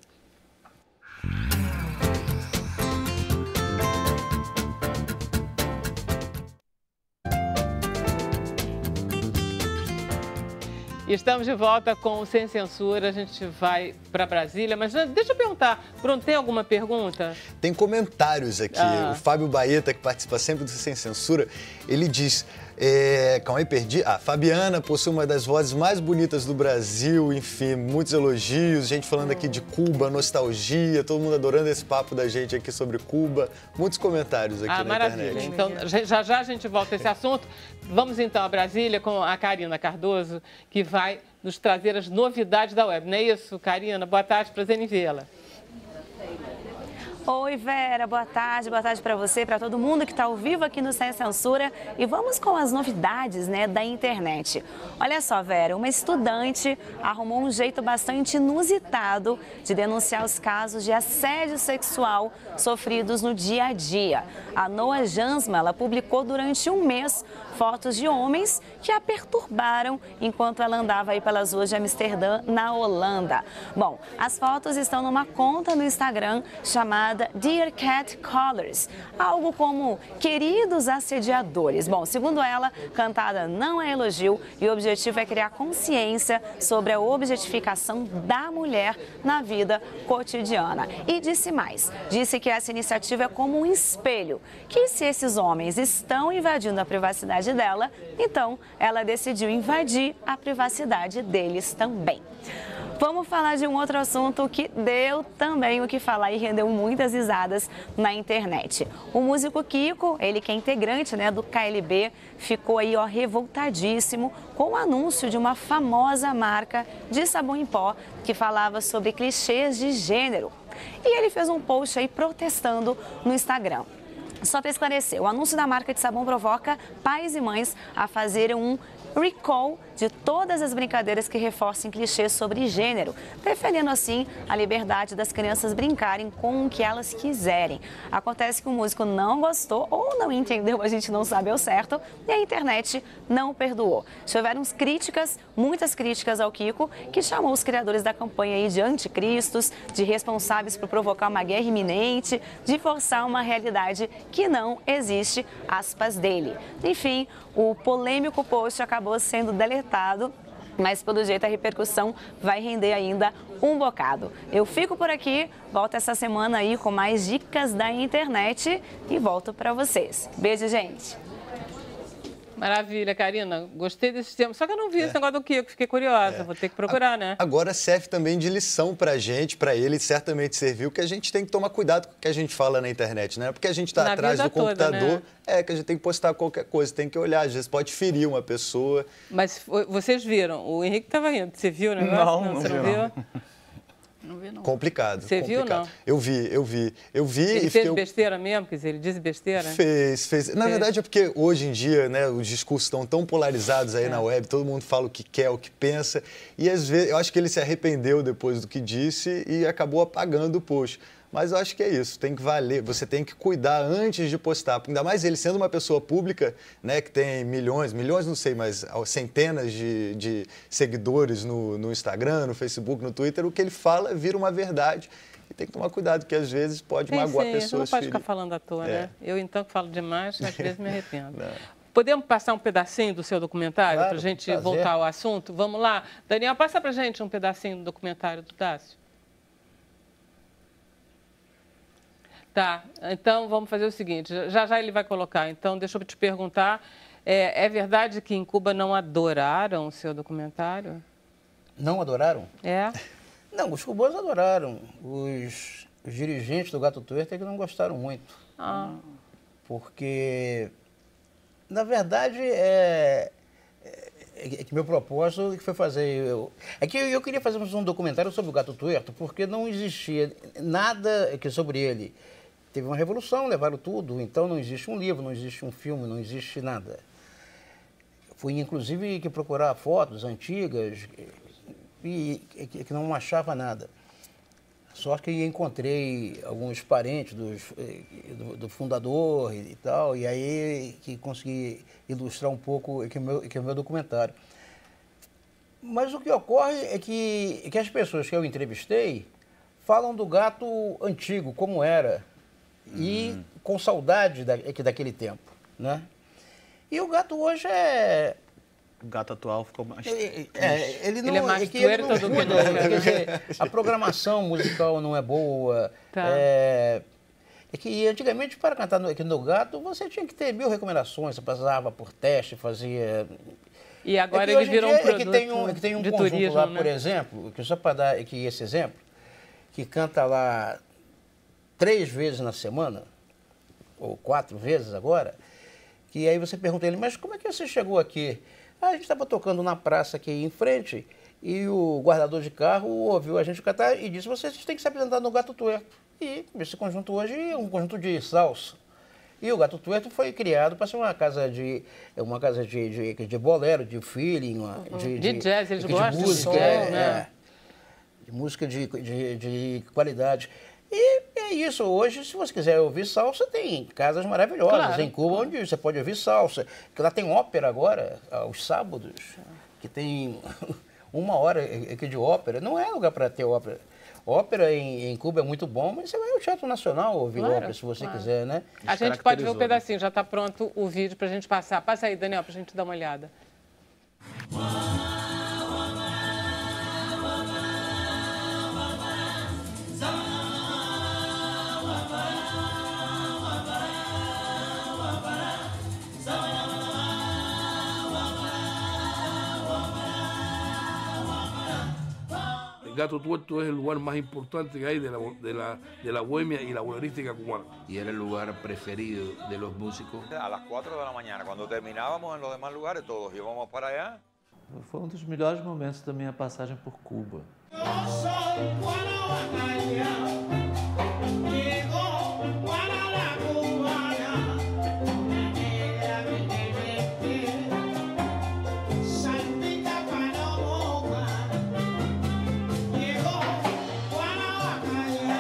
Speaker 1: Estamos de volta com o Sem Censura, a gente vai para Brasília, mas deixa eu perguntar, Bruno, tem alguma pergunta?
Speaker 5: Tem comentários aqui. O Fábio Baeta, que participa sempre do Sem Censura, ele diz... calma aí, perdi. Fabiana possui uma das vozes mais bonitas do Brasil, enfim, muitos elogios, gente falando aqui de Cuba, nostalgia, todo mundo adorando esse papo da gente aqui sobre Cuba, muitos comentários aqui na
Speaker 1: maravilha.
Speaker 5: internet.
Speaker 1: Então, já a gente volta a esse assunto. Vamos então a Brasília com a Karina Cardoso, que vai nos trazer as novidades da web. Não é isso, Karina? Boa tarde, prazer em vê-la.
Speaker 4: Oi, Vera, boa tarde para você, para todo mundo que está ao vivo aqui no Sem Censura. E vamos com as novidades, da internet. Olha só, Vera, uma estudante arrumou um jeito bastante inusitado de denunciar os casos de assédio sexual sofridos no dia a dia. A Noa Jansma, ela publicou durante um mês fotos de homens que a perturbaram enquanto ela andava aí pelas ruas de Amsterdã, na Holanda. Bom, as fotos estão numa conta no Instagram chamada Dear Cat Callers, algo como queridos assediadores. Bom, segundo ela, cantada não é elogio e o objetivo é criar consciência sobre a objetificação da mulher na vida cotidiana. E disse mais, disse que essa iniciativa é como um espelho, que se esses homens estão invadindo a privacidade dela, então ela decidiu invadir a privacidade deles também. Vamos falar de um outro assunto que deu também o que falar e rendeu muitas risadas na internet. O músico Kiko, ele que é integrante do KLB, ficou aí revoltadíssimo com o anúncio de uma famosa marca de sabão em pó que falava sobre clichês de gênero. E ele fez um post aí protestando no Instagram. Só para esclarecer, o anúncio da marca de sabão provoca pais e mães a fazerem um recall de todas as brincadeiras que reforcem clichês sobre gênero, defendendo assim a liberdade das crianças brincarem com o que elas quiserem. Acontece que o músico não gostou ou não entendeu, a gente não sabe ao certo, e a internet não perdoou. Tiveram críticas, muitas críticas ao Kiko, que chamou os criadores da campanha aí de anticristos, de responsáveis por provocar uma guerra iminente, de forçar uma realidade que não existe, aspas dele. Enfim, o polêmico post acabou sendo deletado, mas pelo jeito a repercussão vai render ainda um bocado. Eu fico por aqui, volto essa semana aí com mais dicas da internet e volto para vocês. Beijo, gente!
Speaker 1: Maravilha, Karina. Gostei desse tema. Só que eu não vi esse negócio do Kiko, fiquei curiosa. Vou ter que procurar, né?
Speaker 5: Agora serve também de lição pra gente, pra ele certamente serviu, que a gente tem que tomar cuidado com o que a gente fala na internet, né? Porque a gente tá atrás do computador, que a gente tem que postar qualquer coisa, tem que olhar, às vezes pode ferir uma pessoa.
Speaker 1: Mas vocês viram, o Henrique estava rindo. Você viu o negócio?
Speaker 6: Não,
Speaker 1: você não viu?
Speaker 4: Não vi, não.
Speaker 5: Complicado.
Speaker 1: Você viu, não?
Speaker 5: Eu vi.
Speaker 1: Ele fez besteira mesmo? Quer dizer, ele diz besteira?
Speaker 5: Fez. Na verdade é porque hoje em dia, os discursos estão tão polarizados aí na web, todo mundo fala o que quer, o que pensa, e às vezes eu acho que ele se arrependeu depois do que disse e acabou apagando o post. Mas eu acho que é isso, tem que valer, você tem que cuidar antes de postar, ainda mais ele sendo uma pessoa pública, que tem milhões não sei, mas centenas de seguidores no Instagram, no Facebook, no Twitter, o que ele fala vira uma verdade. E tem que tomar cuidado, porque às vezes pode magoar pessoas.
Speaker 1: Você não pode ficar falando à toa, né? Eu, então, que falo demais, às vezes me arrependo. Podemos passar um pedacinho do seu documentário
Speaker 3: Claro,
Speaker 1: para a gente
Speaker 3: prazer.
Speaker 1: voltar ao assunto? Vamos lá. Daniel, passa para a gente um pedacinho do documentário do Tássio. Tá, então vamos fazer o seguinte, já ele vai colocar, então deixa eu te perguntar, é verdade que em Cuba não adoraram o seu documentário?
Speaker 3: Não adoraram?
Speaker 1: É?
Speaker 3: Não, os cubanos adoraram. Os dirigentes do Gato Tuerto é que não gostaram muito. Porque, na verdade, é que meu propósito foi fazer... É que eu queria fazer um documentário sobre o Gato Tuerto, porque não existia nada sobre ele. Teve uma revolução, levaram tudo, então não existe um livro, não existe um filme, não existe nada. Fui, inclusive, que procurar fotos antigas e que não achava nada. Só que encontrei alguns parentes do fundador e tal, e aí que consegui ilustrar um pouco que é o meu documentário. Mas o que ocorre é que as pessoas que eu entrevistei falam do gato antigo, como era, e com saudade daquele tempo, né? E o gato hoje é...
Speaker 6: O gato atual ficou mais...
Speaker 3: Ele não
Speaker 1: Ele é mais
Speaker 3: é que ele não
Speaker 1: tuerto do que
Speaker 3: cuida,
Speaker 1: nunca.
Speaker 3: quer dizer, a programação musical não é boa.
Speaker 1: Tá.
Speaker 3: É que antigamente, para cantar aqui no Gato, você tinha que ter 1000 recomendações, você passava por teste, fazia...
Speaker 1: E agora
Speaker 3: que
Speaker 1: ele
Speaker 3: hoje em
Speaker 1: virou um
Speaker 3: dia
Speaker 1: produto
Speaker 3: que tem um
Speaker 1: de
Speaker 3: conjunto
Speaker 1: turismo,
Speaker 3: lá,
Speaker 1: né?
Speaker 3: por exemplo, que só para dar aqui esse exemplo, que canta lá 3 vezes na semana, ou 4 vezes agora, que aí você pergunta a ele, mas como é que você chegou aqui? A gente estava tocando na praça aqui em frente e o guardador de carro ouviu a gente cantar e disse, vocês têm que se apresentar no Gato Tuerto. E esse conjunto hoje é um conjunto de salsa. E o Gato Tuerto foi criado para ser uma casa de bolero, de feeling,
Speaker 1: De jazz, eles
Speaker 3: de
Speaker 1: gostam de
Speaker 3: música,
Speaker 1: jazz, né?
Speaker 3: de música de qualidade. E é isso, hoje, se você quiser ouvir salsa, tem casas maravilhosas
Speaker 1: Claro,
Speaker 3: em Cuba, onde você pode ouvir salsa. Que lá tem ópera agora, aos sábados, que tem 1 hora aqui de ópera. Não é lugar para ter ópera. Ópera em Cuba é muito bom, mas você vai ao Teatro Nacional ouvir
Speaker 1: Claro,
Speaker 3: ópera, se você quiser, né?
Speaker 1: A gente pode ver um
Speaker 6: Caracterizou, né?
Speaker 1: pedacinho, já está pronto o vídeo para a gente passar. Passa aí, Daniel, para a gente dar uma olhada.
Speaker 7: El Gato Tuerto es el lugar más importante que hay de la bohemia y la bolerística cubana.
Speaker 8: Y era el lugar preferido de los músicos.
Speaker 9: A las 4 de la mañana, cuando terminábamos en los demás lugares, todos íbamos para allá.
Speaker 10: Foi um dos melhores momentos da minha passagem por Cuba.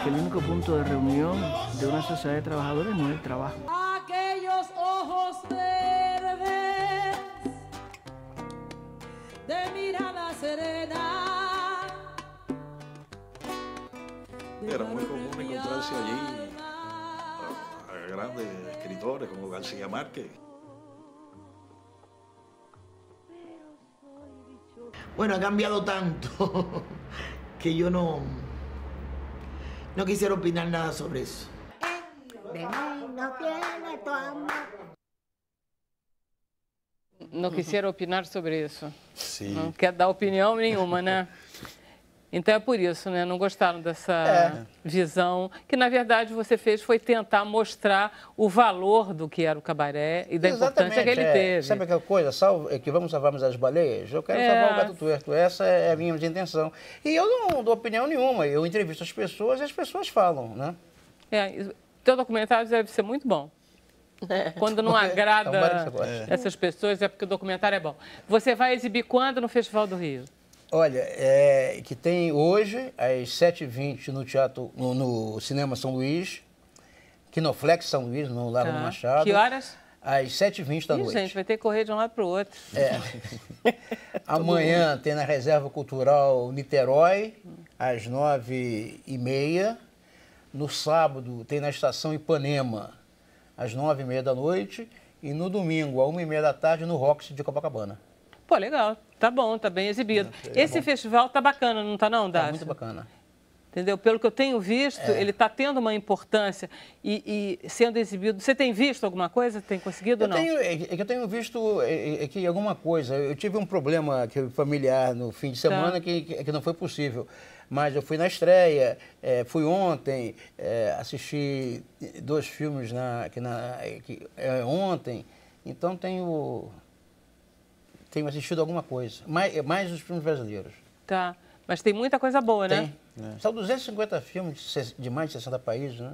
Speaker 11: Que el único punto de reunión de una sociedad de trabajadores no es el trabajo.
Speaker 12: Aquellos ojos verdes de mirada serena.
Speaker 13: Era muy común encontrarse allí a grandes escritores como García Márquez.
Speaker 14: Bueno, ha cambiado tanto que yo no quisiera opinar nada sobre eso.
Speaker 1: Não quisiera opinar sobre isso.
Speaker 5: Sim.
Speaker 1: Não quer dar opinião nenhuma, né? Então é por isso, né? Não gostaram dessa visão, que na verdade você fez foi tentar mostrar o valor do que era o cabaré e da importância que ele teve.
Speaker 3: Sabe aquela coisa, que vamos salvarmos as baleias? Eu quero salvar o Gato Tuerto, essa é a minha intenção. E eu não dou opinião nenhuma, eu entrevisto as pessoas e as pessoas falam, né?
Speaker 1: Teu documentário deve ser muito bom. Quando não agrada essas pessoas, é porque o documentário é bom. Você vai exibir quando no Festival do Rio?
Speaker 3: Olha, que tem hoje, às 7h20, no teatro, no Cinema São Luís, Kinoflex São Luís, no Largo do Machado.
Speaker 1: Que horas?
Speaker 3: Às 7h20 da noite.
Speaker 1: Gente, vai ter que correr de um lado para o outro.
Speaker 3: Amanhã tem na Reserva Cultural Niterói, às 9h30. No sábado tem na Estação Ipanema, às 9h30 da noite. e no domingo, às 1h30 da tarde, no Roxy de Copacabana.
Speaker 1: Pô, legal. Tá bom, tá bem exibido. Esse festival tá bacana, não tá não, Dácio?
Speaker 3: Tá muito bacana.
Speaker 1: Entendeu? Pelo que eu tenho visto, ele está tendo uma importância e sendo exibido. Você tem visto alguma coisa? Tem conseguido ou não?
Speaker 3: Eu tenho visto que alguma coisa. Eu tive um problema familiar no fim de semana que não foi possível. Mas eu fui na estreia, fui ontem, assisti 2 filmes ontem. Então tenho assistido alguma coisa. Mais os filmes brasileiros.
Speaker 1: Tá. Mas tem muita coisa boa, né?
Speaker 3: São 250 filmes de mais de 60 países, né?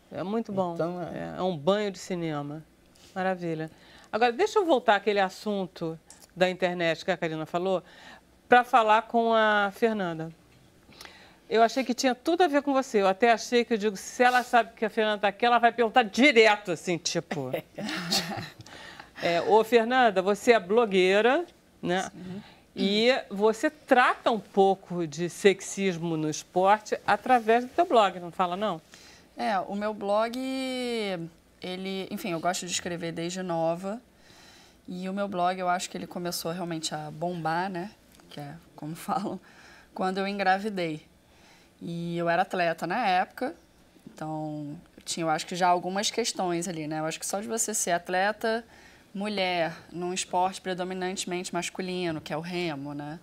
Speaker 1: É muito bom.
Speaker 3: Então,
Speaker 1: é um banho de cinema. Maravilha. Agora, deixa eu voltar àquele assunto da internet que a Karina falou, para falar com a Fernanda. Eu achei que tinha tudo a ver com você. Eu até achei que, eu digo, se ela sabe que a Fernanda está aqui, ela vai perguntar direto, assim, tipo... Ô, Fernanda, você é blogueira, né? Sim. E você trata um pouco de sexismo no esporte através do teu blog, não fala, não?
Speaker 15: O meu blog, enfim, eu gosto de escrever desde nova. E o meu blog, eu acho que ele começou realmente a bombar, né? Que é como falam, quando eu engravidei. E eu era atleta na época, então eu acho que já algumas questões ali, né? Eu acho que só de você ser atleta... mulher num esporte predominantemente masculino, que é o remo, né?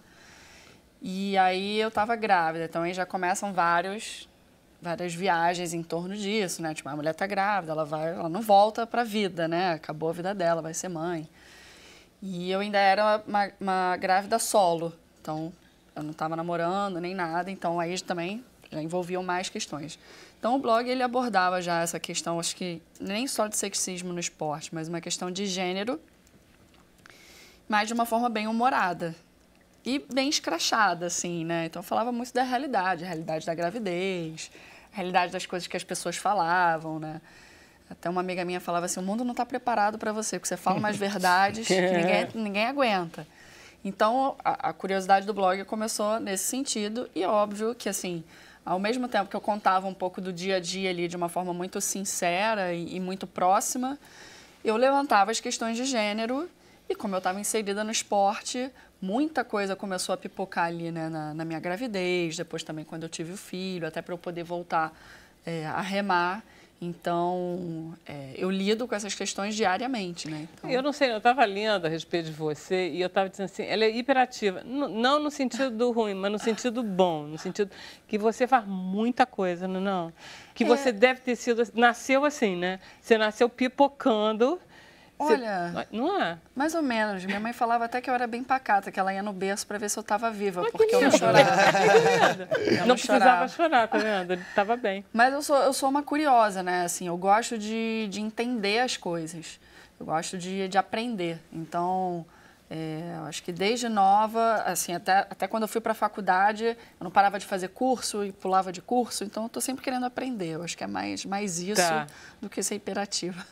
Speaker 15: E aí eu estava grávida, então aí já começam várias viagens em torno disso, né? Tipo, a mulher tá grávida, ela não volta para a vida, né? Acabou a vida dela, vai ser mãe. E eu ainda era uma grávida solo, então eu não estava namorando nem nada, então aí também já envolviam mais questões. Então, o blog, ele abordava já essa questão, acho que nem só de sexismo no esporte, mas uma questão de gênero, mas de uma forma bem humorada e bem escrachada, assim, né? Então, eu falava muito da realidade, a realidade da gravidez, a realidade das coisas que as pessoas falavam, né? Até uma amiga minha falava assim, o mundo não está preparado para você, porque você fala umas verdades que ninguém aguenta. Então, a curiosidade do blog começou nesse sentido e óbvio que, assim... Ao mesmo tempo que eu contava um pouco do dia a dia ali de uma forma muito sincera e muito próxima, eu levantava as questões de gênero e como eu estava inserida no esporte, muita coisa começou a pipocar ali, né, na minha gravidez, depois também quando eu tive o filho, até para eu poder voltar a remar. Então, eu lido com essas questões diariamente, né? Então...
Speaker 1: Eu não sei, eu estava lendo a respeito de você e eu estava dizendo assim, ela é hiperativa, não no sentido ruim, mas no sentido bom, no sentido que você faz muita coisa, não? Que você deve ter nasceu assim, né? Você nasceu pipocando.
Speaker 15: Olha,
Speaker 1: não é?
Speaker 15: Mais ou menos. Minha mãe falava até que eu era bem pacata, que ela ia no berço para ver se eu estava viva, porque eu não chorava.
Speaker 1: Não precisava chorar, tá vendo? Ele estava bem.
Speaker 15: Mas eu sou uma curiosa, né? Assim, eu gosto de entender as coisas. Eu gosto de aprender. Então, eu acho que desde nova, assim, até quando eu fui para a faculdade, eu não parava de fazer curso e pulava de curso. Então, eu estou sempre querendo aprender. Eu acho que é mais isso do que ser hiperativa.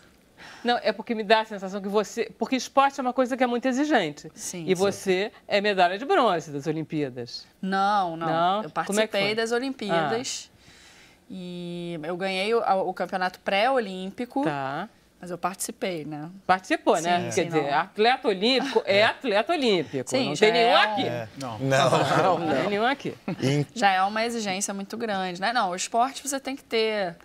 Speaker 1: Não, é porque me dá a sensação que você... Porque esporte é uma coisa que é muito exigente.
Speaker 15: Sim.
Speaker 1: E você é medalha de bronze das Olimpíadas.
Speaker 15: Não. Eu participei das Olimpíadas. E eu ganhei o campeonato pré-olímpico.
Speaker 1: Tá.
Speaker 15: Mas eu participei, né?
Speaker 1: Participou, né? Quer dizer, atleta olímpico é atleta olímpico.
Speaker 15: Sim,
Speaker 1: não tem nenhum aqui.
Speaker 5: Não
Speaker 1: tem nenhum aqui.
Speaker 15: Já é uma exigência muito grande, né? Não, o esporte você tem que ter...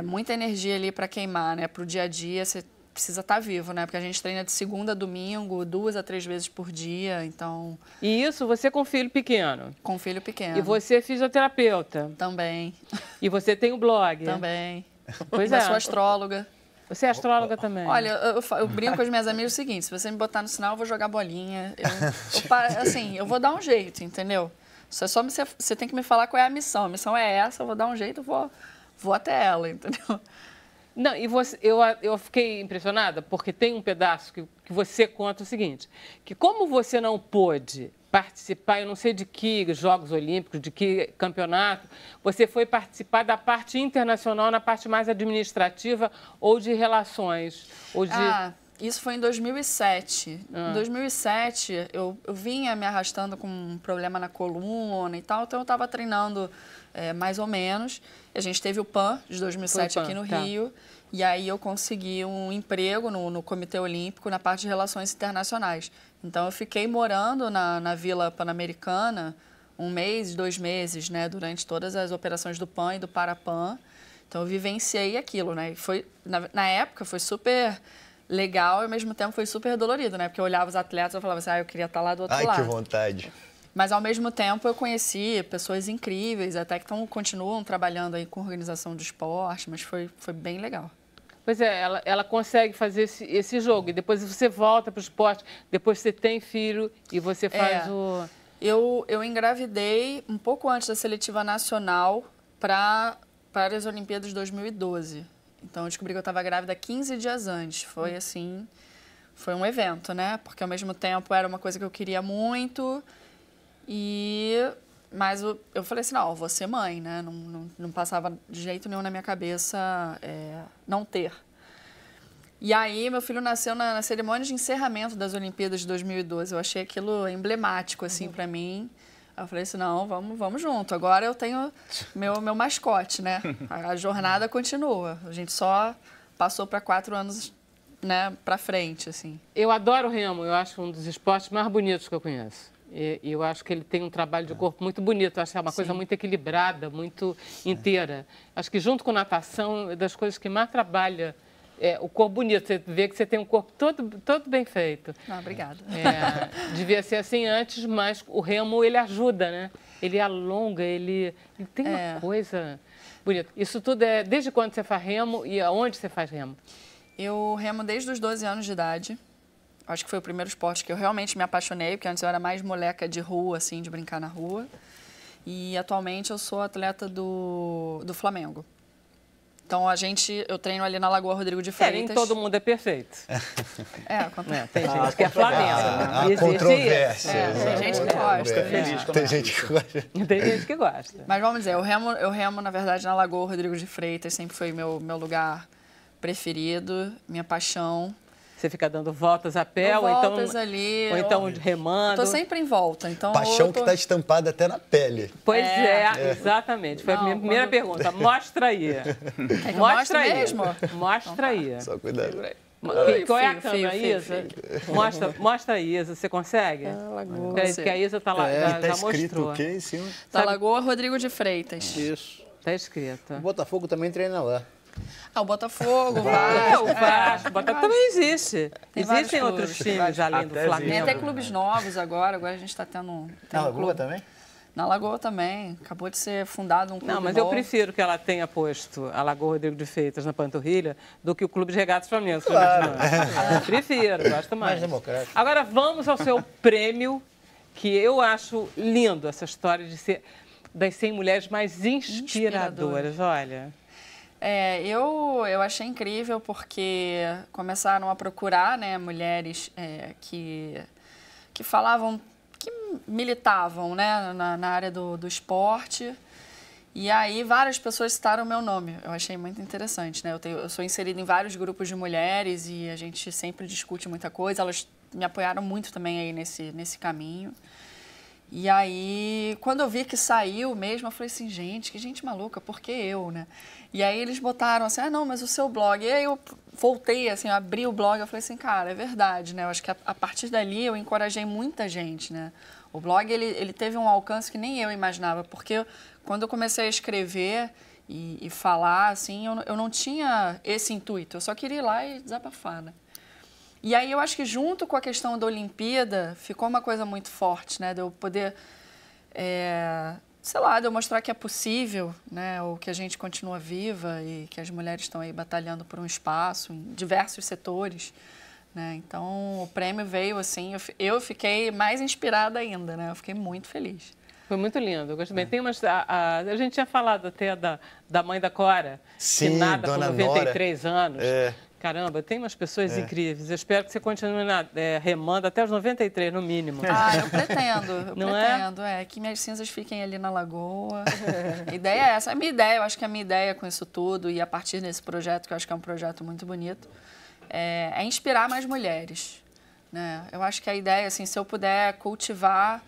Speaker 15: muita energia ali para queimar, né? Para o dia a dia, você precisa estar vivo, né? Porque a gente treina de segunda a domingo, 2 a 3 vezes por dia, então...
Speaker 1: E isso você com filho pequeno?
Speaker 15: Com filho pequeno.
Speaker 1: E você é fisioterapeuta?
Speaker 15: Também.
Speaker 1: E você tem o blog?
Speaker 15: Também.
Speaker 1: Pois
Speaker 15: Eu sou astróloga.
Speaker 1: Você é astróloga também?
Speaker 15: Olha, eu brinco com as minhas amigas o seguinte, se você me botar no sinal, eu vou jogar bolinha. Assim, eu vou dar um jeito, entendeu? Você tem que me falar qual é a missão. A missão é essa, eu vou dar um jeito, vou até ela, entendeu?
Speaker 1: Não, e eu fiquei impressionada porque tem um pedaço que você conta o seguinte, que como você não pôde participar, eu não sei de que Jogos Olímpicos, de que campeonato, você foi participar da parte internacional, na parte mais administrativa ou de relações? Ou de...
Speaker 15: Isso foi em 2007. Em 2007, eu vinha me arrastando com um problema na coluna e tal, então eu estava treinando mais ou menos. A gente teve o PAN de 2007 aqui no Rio. E aí eu consegui um emprego no Comitê Olímpico na parte de relações internacionais. Então eu fiquei morando na Vila Pan-Americana 1 mês, 2 meses, né, durante todas as operações do PAN e do Parapan. Então eu vivenciei aquilo, né? E foi, na época foi super legal e ao mesmo tempo foi super dolorido, né? Porque eu olhava os atletas e falava assim, eu queria estar lá do outro lado.
Speaker 5: Ai, que vontade.
Speaker 15: Mas, ao mesmo tempo, eu conheci pessoas incríveis, até que continuam trabalhando aí com organização de esporte, mas foi bem legal.
Speaker 1: Pois é, ela consegue fazer esse jogo, e depois você volta para o esporte, depois você tem filho e você faz o...
Speaker 15: Eu engravidei um pouco antes da seletiva nacional para as Olimpíadas de 2012. Então, eu descobri que eu estava grávida 15 dias antes. Foi assim, foi um evento, né? Porque, ao mesmo tempo, era uma coisa que eu queria muito... Mas eu falei assim, não, eu vou ser mãe, né? Não passava de jeito nenhum na minha cabeça não ter. E aí, meu filho nasceu na cerimônia de encerramento das Olimpíadas de 2012. Eu achei aquilo emblemático, assim, para mim. Eu falei assim, não, vamos junto. Agora eu tenho meu mascote, né? A jornada continua. A gente só passou para 4 anos, né, para frente, assim.
Speaker 1: Eu adoro o remo. Eu acho um dos esportes mais bonitos que eu conheço. E eu acho que ele tem um trabalho de corpo muito bonito. Eu acho que é uma coisa muito equilibrada, muito inteira. Acho que junto com natação, é das coisas que mais trabalha o corpo bonito. Você vê que você tem um corpo todo bem feito.
Speaker 15: Obrigada.
Speaker 1: Devia ser assim antes, mas o remo, ele ajuda, né? Ele alonga, ele tem uma coisa bonita. Isso tudo é... Desde quando você faz remo e aonde você faz remo?
Speaker 15: Eu remo desde os 12 anos de idade. Acho que foi o primeiro esporte que eu realmente me apaixonei, porque antes eu era mais moleca de rua, assim, de brincar na rua. E atualmente eu sou atleta do Flamengo. Então eu treino ali na Lagoa Rodrigo de Freitas.
Speaker 1: Nem todo mundo é perfeito. Tem gente que é Flamengo.
Speaker 5: Há controvérsia.
Speaker 15: Tem gente que gosta.
Speaker 5: Tem gente que gosta.
Speaker 1: Tem gente que gosta.
Speaker 15: Mas vamos dizer, eu remo, na verdade, na Lagoa Rodrigo de Freitas. Sempre foi meu lugar preferido, minha paixão.
Speaker 1: Você fica dando voltas a pé ou então remando?
Speaker 15: Estou sempre em volta. Então
Speaker 5: paixão que está estampada até na pele.
Speaker 1: Pois exatamente. Foi a minha primeira pergunta. Mostra aí.
Speaker 15: Mostra aí. Mesmo?
Speaker 1: Mostra aí.
Speaker 5: Só cuidado.
Speaker 1: Qual é a câmera, Isa? Mostra a Isa. Você consegue? Que a Isa está lá, já mostrou.
Speaker 5: O quê em cima?
Speaker 15: Da Lagoa Rodrigo de Freitas.
Speaker 3: Isso.
Speaker 1: Está escrito.
Speaker 3: O Botafogo também treina lá.
Speaker 15: O Botafogo, o Vasco.
Speaker 1: O Vasco. O Botafogo também existe. Existem outros times além do Flamengo.
Speaker 15: Tem até clubes novos agora. Agora a gente está tendo
Speaker 3: Na Lagoa também?
Speaker 15: Na Lagoa também. Acabou de ser fundado um clube
Speaker 1: Não, mas
Speaker 15: novo.
Speaker 1: eu prefiro que ela tenha posto a Lagoa Rodrigo de Freitas na panturrilha do que o Clube de Regatas Flamengo.
Speaker 3: Claro.
Speaker 1: Prefiro, gosto mais.
Speaker 3: Mais democrático.
Speaker 1: Agora vamos ao seu prêmio, que eu acho lindo essa história de ser das 100 mulheres mais inspiradoras. Olha...
Speaker 15: eu achei incrível porque começaram a procurar, né, mulheres que falavam, que militavam, né, na área do esporte. E aí várias pessoas citaram o meu nome. Eu achei muito interessante, né? Eu sou inserida em vários grupos de mulheres e a gente sempre discute muita coisa. Elas me apoiaram muito também aí nesse caminho. E aí, quando eu vi que saiu mesmo, eu falei assim, gente, que gente maluca, por que eu, né? E aí eles botaram assim, não, mas o seu blog. E aí eu voltei, assim, eu abri o blog, eu falei assim, cara, é verdade, né? Eu acho que a partir dali eu encorajei muita gente, né? O blog, ele teve um alcance que nem eu imaginava, porque quando eu comecei a escrever e falar, assim, eu não tinha esse intuito, eu só queria ir lá e desabafar, né? E aí eu acho que junto com a questão da Olimpíada ficou uma coisa muito forte, né? De eu poder, de eu mostrar que é possível, né? Ou que a gente continua viva e que as mulheres estão aí batalhando por um espaço em diversos setores, né? Então o prêmio veio assim, eu fiquei mais inspirada ainda, né? Eu fiquei muito feliz.
Speaker 1: Foi muito lindo, eu gostei bem. Tem umas, a gente tinha falado até da mãe da Cora,
Speaker 5: sim,
Speaker 1: que nada
Speaker 5: Dona
Speaker 1: por 93
Speaker 5: Nora.
Speaker 1: anos. Caramba, tem umas pessoas incríveis. Eu espero que você continue remando até os 93, no mínimo.
Speaker 15: Eu pretendo. Que minhas cinzas fiquem ali na lagoa. A ideia é essa. Eu acho que a minha ideia com isso tudo, e a partir desse projeto, que eu acho que é um projeto muito bonito, é inspirar mais mulheres, né? Eu acho que a ideia, assim, se eu puder cultivar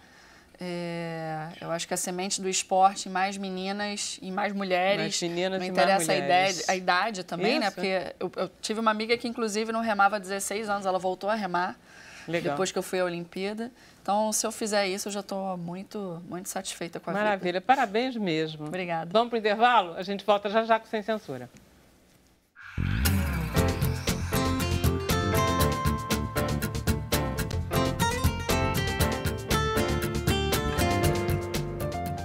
Speaker 15: Eu acho que a semente do esporte em mais meninas e mais mulheres.
Speaker 1: Mais meninas
Speaker 15: não
Speaker 1: e
Speaker 15: interessa
Speaker 1: mais mulheres.
Speaker 15: a idade também,
Speaker 1: Isso.
Speaker 15: né? Porque eu tive uma amiga que, inclusive, não remava há 16 anos. Ela voltou a remar depois que eu fui à Olimpíada. Então, se eu fizer isso, eu já estou muito, muito satisfeita com a vida.
Speaker 1: Maravilha. Parabéns mesmo.
Speaker 15: Obrigada.
Speaker 1: Vamos para o intervalo? A gente volta já com Sem Censura.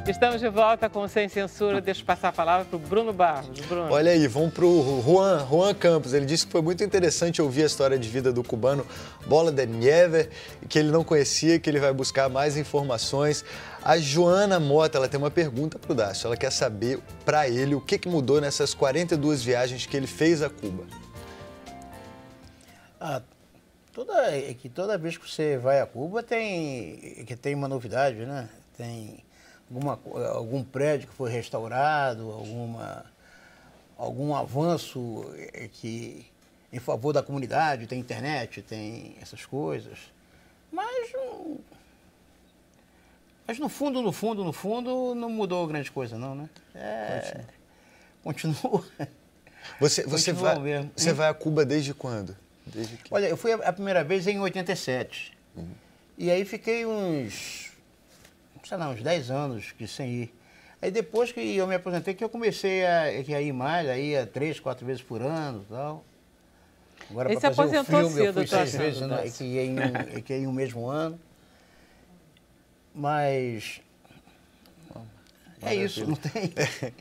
Speaker 1: Estamos de volta com Sem Censura. Deixa eu passar a palavra para o Bruno Barros. Bruno.
Speaker 5: Olha aí, vamos para o Juan Campos. Ele disse que foi muito interessante ouvir a história de vida do cubano Bola de Neve, que ele não conhecia, que ele vai buscar mais informações. A Joana Mota, ela tem uma pergunta para o Dácio. Ela quer saber, para ele, o que mudou nessas 42 viagens que ele fez a Cuba.
Speaker 3: Toda vez que você vai a Cuba tem uma novidade, né? Tem algum prédio que foi restaurado, algum avanço em favor da comunidade, tem internet, tem essas coisas. Mas no fundo, não mudou grande coisa não, né? Continua.
Speaker 5: Você vai a Cuba desde quando?
Speaker 3: Olha, eu fui a primeira vez em 87. E aí fiquei uns 10 anos sem ir. Aí depois que eu me aposentei, que eu comecei a ir mais, aí ia 3, 4 vezes por ano e tal. Agora, para fazer o filme, eu fui 6 vezes, né, que ia em um mesmo ano. Mas é isso, não tem. Quer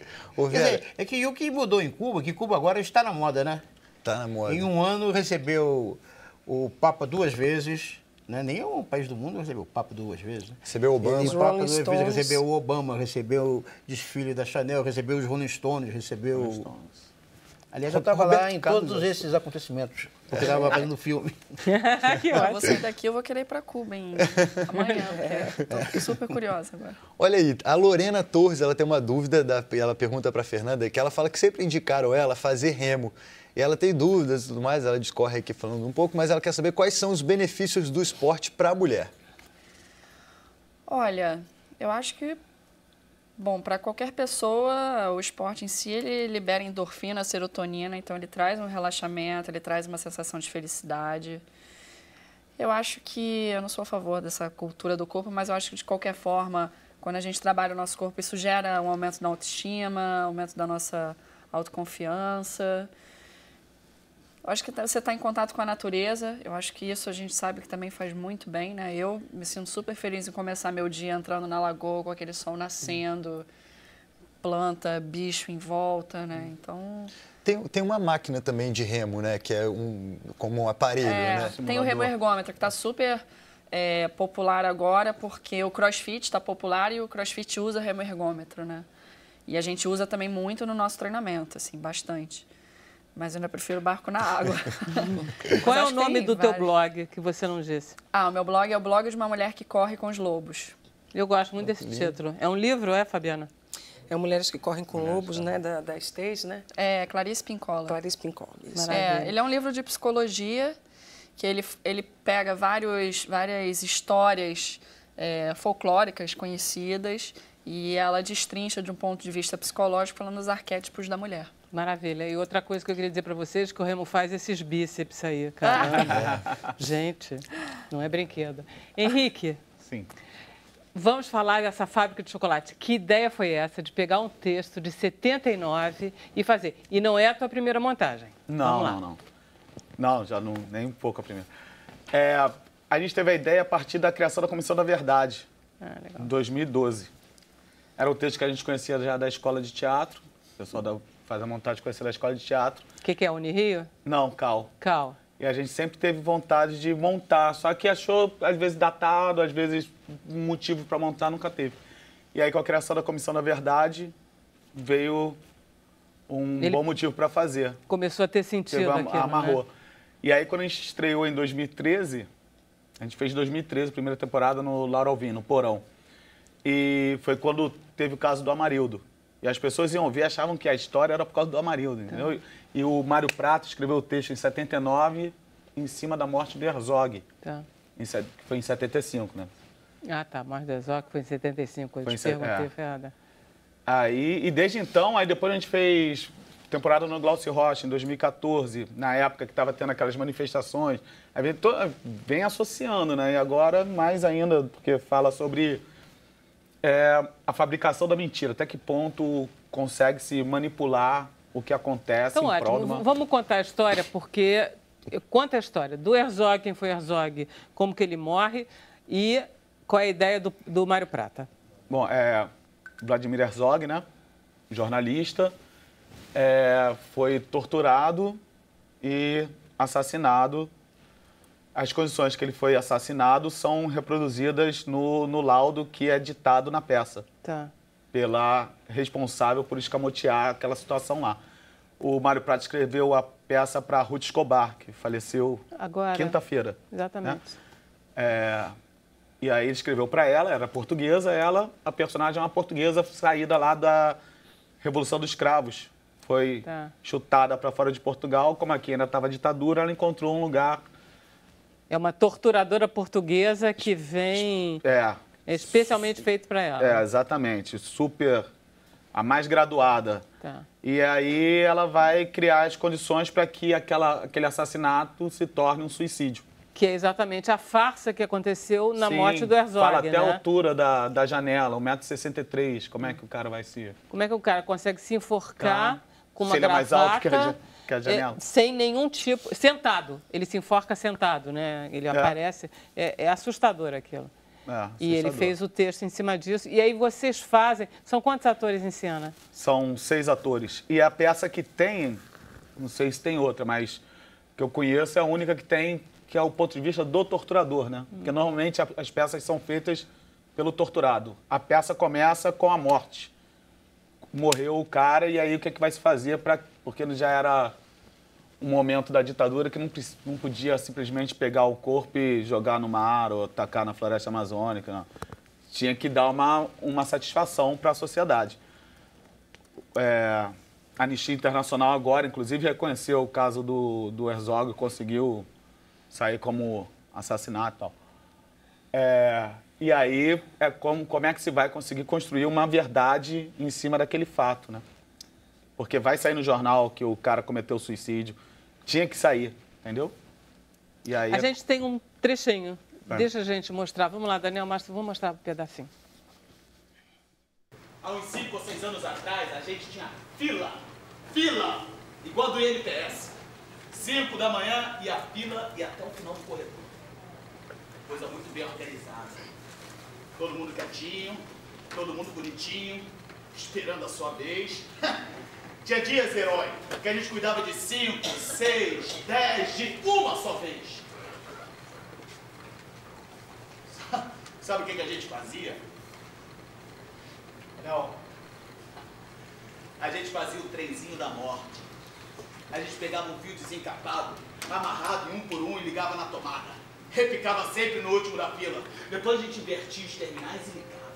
Speaker 3: dizer, é que o que mudou em Cuba, que Cuba agora está na moda, né?
Speaker 5: Está na moda.
Speaker 3: Em um ano recebeu o Papa 2 vezes. Né? Nenhum país do mundo recebeu o Papa 2 vezes. Né?
Speaker 5: Recebeu o Obama.
Speaker 3: O Papa 2 vezes recebeu o Obama, recebeu o desfile da Chanel, recebeu os Rolling Stones, recebeu... Aliás, eu estava lá em todos esses acontecimentos, porque estava fazendo filme.
Speaker 15: Eu vou sair daqui, eu vou querer ir para Cuba amanhã, porque estou super curiosa agora.
Speaker 5: Olha aí, a Lorena Torres, ela tem uma dúvida, ela pergunta para a Fernanda, que ela fala que sempre indicaram ela a fazer remo. E ela tem dúvidas e tudo mais, ela discorre aqui falando um pouco, mas ela quer saber quais são os benefícios do esporte para a mulher.
Speaker 15: Olha, eu acho que, bom, para qualquer pessoa, o esporte em si, ele libera endorfina, serotonina, então ele traz um relaxamento, ele traz uma sensação de felicidade. Eu acho que, eu não sou a favor dessa cultura do corpo, mas eu acho que, de qualquer forma, quando a gente trabalha o nosso corpo, isso gera um aumento da autoestima, aumento da nossa autoconfiança. Eu acho que você está em contato com a natureza, eu acho que isso a gente sabe que também faz muito bem, né? Eu me sinto super feliz em começar meu dia entrando na lagoa com aquele sol nascendo, planta, bicho em volta, né? Então...
Speaker 5: Tem uma máquina também de remo, né? Que é como um aparelho, né?
Speaker 15: Tem o remo ergômetro, que está super popular agora, porque o CrossFit está popular e o CrossFit usa remo ergômetro, né? E a gente usa também muito no nosso treinamento, assim, bastante. Mas eu ainda prefiro barco na água.
Speaker 1: Qual é o nome do teu blog que você não disse?
Speaker 15: O meu blog é o blog de uma mulher que corre com os lobos.
Speaker 1: Eu gosto muito desse título. É um livro, Fabiana?
Speaker 2: É Mulheres que Correm com Lobos, né? Da Stage, né?
Speaker 15: É, Clarice Pinkola.
Speaker 2: Clarice Pinkola, isso.
Speaker 15: Ele é um livro de psicologia que ele pega várias histórias folclóricas conhecidas e ela destrincha de um ponto de vista psicológico falando dos arquétipos da mulher.
Speaker 1: Maravilha. E outra coisa que eu queria dizer para vocês é que o Remo faz esses bíceps aí, caramba. Gente, não é brinquedo. Henrique.
Speaker 6: Sim.
Speaker 1: Vamos falar dessa fábrica de chocolate. Que ideia foi essa de pegar um texto de 79 e fazer? E não é a tua primeira montagem?
Speaker 6: Não. Não, já não, nem um pouco a primeira. A gente teve a ideia a partir da criação da Comissão da Verdade, em 2012. Era o texto que a gente conhecia já da escola de teatro, o pessoal faz a montagem conhecer da escola de teatro.
Speaker 1: O que é, Unirio?
Speaker 6: Não, Cal.
Speaker 1: Cal.
Speaker 6: E a gente sempre teve vontade de montar, só que achou, às vezes, datado, às vezes, um motivo para montar nunca teve. E aí, com a criação da Comissão da Verdade, veio bom motivo para fazer.
Speaker 1: Começou a ter sentido aqui,
Speaker 6: amarrou.
Speaker 1: Né?
Speaker 6: E aí, quando a gente estreou em 2013, a gente fez em 2013, a primeira temporada no Lauro Alvim, no Porão. E foi quando teve o caso do Amarildo. E as pessoas iam ver, achavam que a história era por causa do Amarildo, entendeu? E o Mário Prato escreveu o texto em 79, em cima da morte do Herzog, que foi em 75, né?
Speaker 1: Ah, tá. Morte do Herzog foi em 75, eu te perguntei, Ferrada.
Speaker 6: Aí, e desde então, aí depois a gente fez temporada no Glaucio Rocha, em 2014, na época que estava tendo aquelas manifestações. Aí vem associando, né? E agora, mais ainda, porque fala sobre a fabricação da mentira. Até que ponto consegue se manipular o que acontece
Speaker 1: Então,
Speaker 6: em prol de
Speaker 1: ótimo. Vamos contar a história, porque... Conta a história do Herzog, quem foi Herzog, como que ele morre e qual é a ideia do Mário Prata.
Speaker 6: Bom, Vladimir Herzog, né? Jornalista, foi torturado e assassinado. As condições que ele foi assassinado são reproduzidas no laudo que é ditado na peça.
Speaker 1: Tá.
Speaker 6: Pela responsável por escamotear aquela situação lá. O Mário Prata escreveu a peça para Ruth Escobar, que faleceu quinta-feira.
Speaker 1: Exatamente.
Speaker 6: Né? E aí ele escreveu para ela, era portuguesa, a personagem é uma portuguesa saída lá da Revolução dos Escravos. Foi chutada para fora de Portugal, como aqui ainda estava a ditadura, ela encontrou um lugar...
Speaker 1: É uma torturadora portuguesa que vem especialmente feito para ela.
Speaker 6: Exatamente. Super... A mais graduada.
Speaker 1: Tá.
Speaker 6: E aí ela vai criar as condições para que aquele assassinato se torne um suicídio.
Speaker 1: Que é exatamente a farsa que aconteceu na morte do Herzog,
Speaker 6: fala até
Speaker 1: né?
Speaker 6: a altura da janela, 1,63 m. Como é que o cara vai se...
Speaker 1: Como é que o cara consegue se enforcar com uma
Speaker 6: se ele
Speaker 1: gravata...
Speaker 6: é mais alto que a janela.
Speaker 1: Sem nenhum tipo... Sentado. Ele se enforca sentado, né? Ele aparece... É assustador aquilo. E ele fez o texto em cima disso. E aí vocês fazem... São quantos atores em cena?
Speaker 6: São 6 atores. E a peça que tem... Não sei se tem outra, mas... Que eu conheço é a única que tem... Que é o ponto de vista do torturador, né? Porque normalmente as peças são feitas pelo torturado. A peça começa com a morte. Morreu o cara e aí o que é que vai se fazer para... Porque já era um momento da ditadura que não podia simplesmente pegar o corpo e jogar no mar ou tacar na floresta amazônica. Não. Tinha que dar uma satisfação para a sociedade. A Anistia Internacional agora, inclusive, reconheceu o caso do Herzog, conseguiu sair como assassinato e tal. E aí, como é que se vai conseguir construir uma verdade em cima daquele fato, né? Porque vai sair no jornal que o cara cometeu suicídio. Tinha que sair, entendeu? E aí
Speaker 1: a gente tem um trechinho. Deixa a gente mostrar. Vamos lá, Daniel, vamos mostrar um pedacinho.
Speaker 16: Há uns 5 ou 6 anos atrás, a gente tinha fila, igual do INPS. 5 da manhã e a fila ia até o final do corredor. Coisa muito bem organizada. Todo mundo quietinho, todo mundo bonitinho, esperando a sua vez. Tinha dias, herói, que a gente cuidava de 5, 6, 10, de uma só vez. Sabe o que a gente fazia? Não. A gente fazia o trenzinho da morte. A gente pegava um fio desencapado, amarrado em um por um e ligava na tomada. Reficava sempre no último da fila. Depois a gente invertia os terminais e ligava.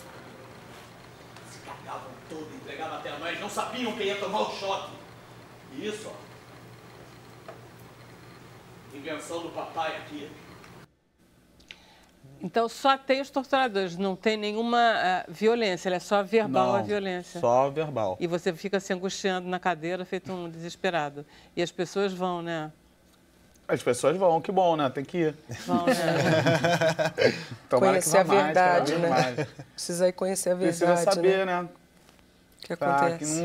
Speaker 16: Se cagavam todo, entregavam até a mãe, não sabiam quem ia tomar o choque. E isso, ó. Invenção do papai aqui.
Speaker 1: Então só tem os torturadores, não tem nenhuma violência, ela é só verbal a violência.
Speaker 6: Só verbal.
Speaker 1: E você fica se angustiando na cadeira, feito um desesperado. E as pessoas vão, né?
Speaker 6: As pessoas vão, que bom, né? Tem que ir.
Speaker 1: Vão, né?
Speaker 2: Conhecer a verdade, né? Precisa ir conhecer a verdade.
Speaker 6: Precisa saber, né?
Speaker 2: O que acontece.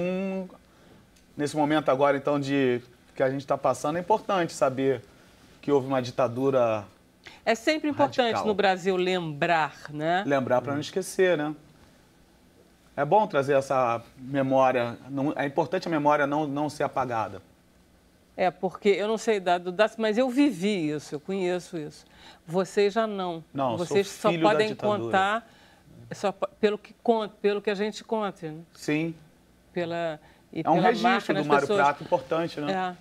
Speaker 6: Nesse momento agora, então, que a gente está passando, é importante saber que houve uma ditadura.
Speaker 1: É sempre importante
Speaker 6: radical.
Speaker 1: No Brasil lembrar, né?
Speaker 6: Lembrar para não esquecer, né? É bom trazer essa memória. É importante a memória não ser apagada.
Speaker 1: Porque eu não sei do mas eu vivi isso, eu conheço isso. Vocês já não.
Speaker 6: Não,
Speaker 1: vocês
Speaker 6: sou filho
Speaker 1: só podem
Speaker 6: da ditadura.
Speaker 1: contar pelo que a gente conta, né?
Speaker 6: Sim.
Speaker 1: É
Speaker 6: um registro do Mário Prata importante, né?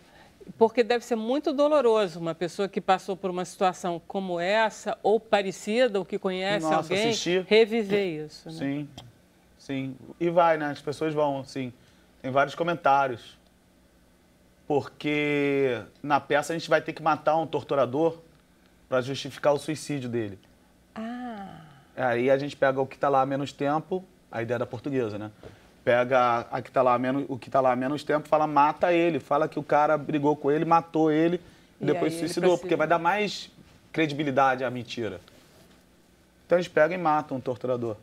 Speaker 1: Porque deve ser muito doloroso uma pessoa que passou por uma situação como essa, ou parecida, ou que conhece alguém, reviver isso. Né?
Speaker 6: Sim, sim. E vai, né? As pessoas vão, sim. Tem vários comentários. Porque na peça a gente vai ter que matar um torturador para justificar o suicídio dele. Aí a gente pega o que está lá há menos tempo, a ideia da portuguesa, né? Pega a que tá lá o que está lá há menos tempo, fala mata ele, fala que o cara brigou com ele, matou ele e depois se suicidou, porque vai dar mais credibilidade à mentira. Então eles pegam e matam um torturador.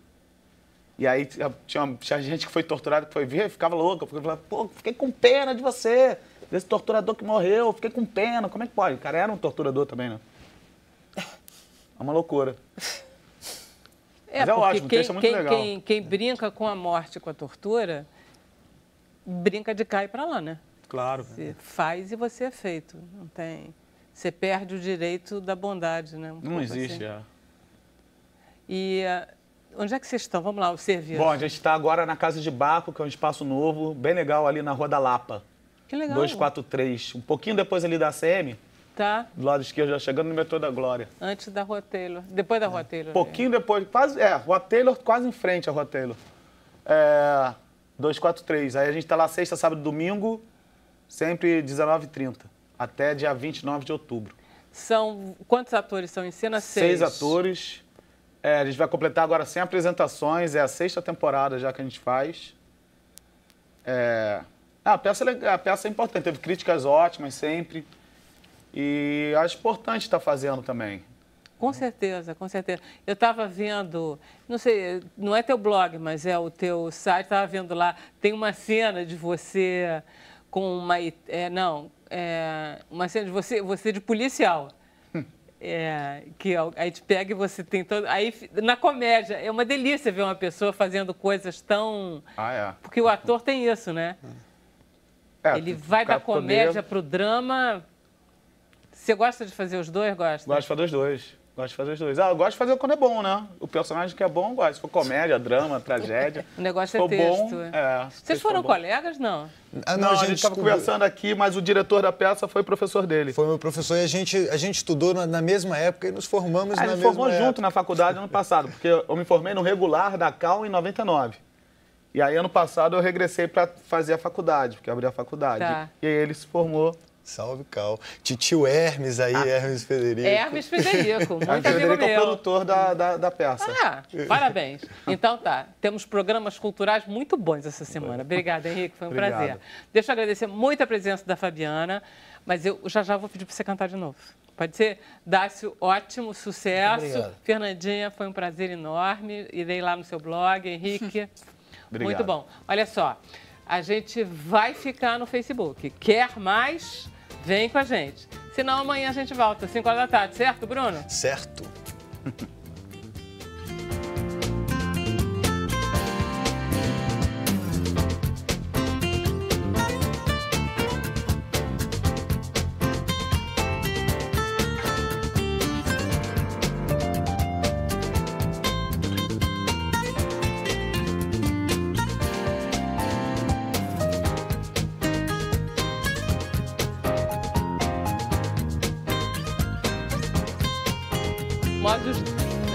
Speaker 6: E aí tinha gente que foi torturada, que foi ver, ficava louca, falava, pô, fiquei com pena de você, desse torturador que morreu, fiquei com pena, como é que pode? O cara era um torturador também, né? É uma loucura.
Speaker 1: Mas é ótimo, o texto é muito legal. Quem brinca com a morte, com a tortura, brinca de cá e pra lá, né?
Speaker 6: Claro.
Speaker 1: Você faz e você é feito. Não tem... Você perde o direito da bondade, né?
Speaker 6: Não existe,
Speaker 1: assim. E onde é que vocês estão? Vamos lá, o serviço.
Speaker 6: Bom, a gente está agora na Casa de Baco, que é um espaço novo, bem legal, ali na Rua da Lapa.
Speaker 1: Que legal.
Speaker 6: 243. Um pouquinho depois ali da ACM.
Speaker 1: Tá.
Speaker 6: Do lado esquerdo, já chegando no metrô da Glória.
Speaker 1: Antes da Rua Taylor. Depois da Rua Taylor.
Speaker 6: Pouquinho depois, quase, Rua Taylor, quase em frente à Rua Taylor. 243. Aí a gente está lá sexta, sábado e domingo, sempre 19h30, até dia 29 de outubro.
Speaker 1: São quantos atores são em cena?
Speaker 6: 6 atores. A gente vai completar agora 100 apresentações, é a 6ª temporada já que a gente faz. A peça é importante, teve críticas ótimas sempre. E acho importante estar fazendo também.
Speaker 1: Com certeza, com certeza. Eu estava vendo, não sei, não é teu blog, mas é o teu site, estava vendo lá, tem uma cena de você com uma... uma cena de você de policial. Que aí te pega e você tem todo... Aí, na comédia, é uma delícia ver uma pessoa fazendo coisas tão... Porque o ator tem isso, né? Ele vai da comédia para o drama... Você gosta de fazer os dois? Gosto
Speaker 6: de fazer os dois. Eu gosto de fazer quando é bom, né? O personagem que é bom, eu gosto. Se for comédia, drama, tragédia.
Speaker 1: O negócio é texto.
Speaker 6: Bom,
Speaker 1: Vocês foram colegas, não?
Speaker 6: Não, a gente estava conversando aqui, mas o diretor da peça foi professor dele.
Speaker 5: Foi meu professor e a gente estudou na mesma época e nos formamos na mesma época. A gente formou
Speaker 6: junto na faculdade ano passado, porque eu me formei no regular da Cal em 99. E aí, ano passado, eu regressei para fazer a faculdade, porque eu abri a faculdade.
Speaker 1: Tá.
Speaker 6: E aí ele se formou.
Speaker 5: Salve, Cal. Titio Hermes aí, Hermes Federico.
Speaker 1: Hermes Federico, muito amigo meu.
Speaker 6: Federico é o produtor da peça.
Speaker 1: Parabéns. Então tá, temos programas culturais muito bons essa semana. Obrigada, Henrique, foi um prazer. Deixa eu agradecer muito a presença da Fabiana, mas eu já vou pedir para você cantar de novo. Pode ser? Dácio, ótimo, sucesso.
Speaker 3: Obrigado.
Speaker 1: Fernandinha, foi um prazer enorme. Irei lá no seu blog, Henrique. Muito bom. Olha só, a gente vai ficar no Facebook. Quer mais? Vem com a gente. Senão amanhã a gente volta, 5 horas da tarde, certo, Bruno?
Speaker 5: Certo.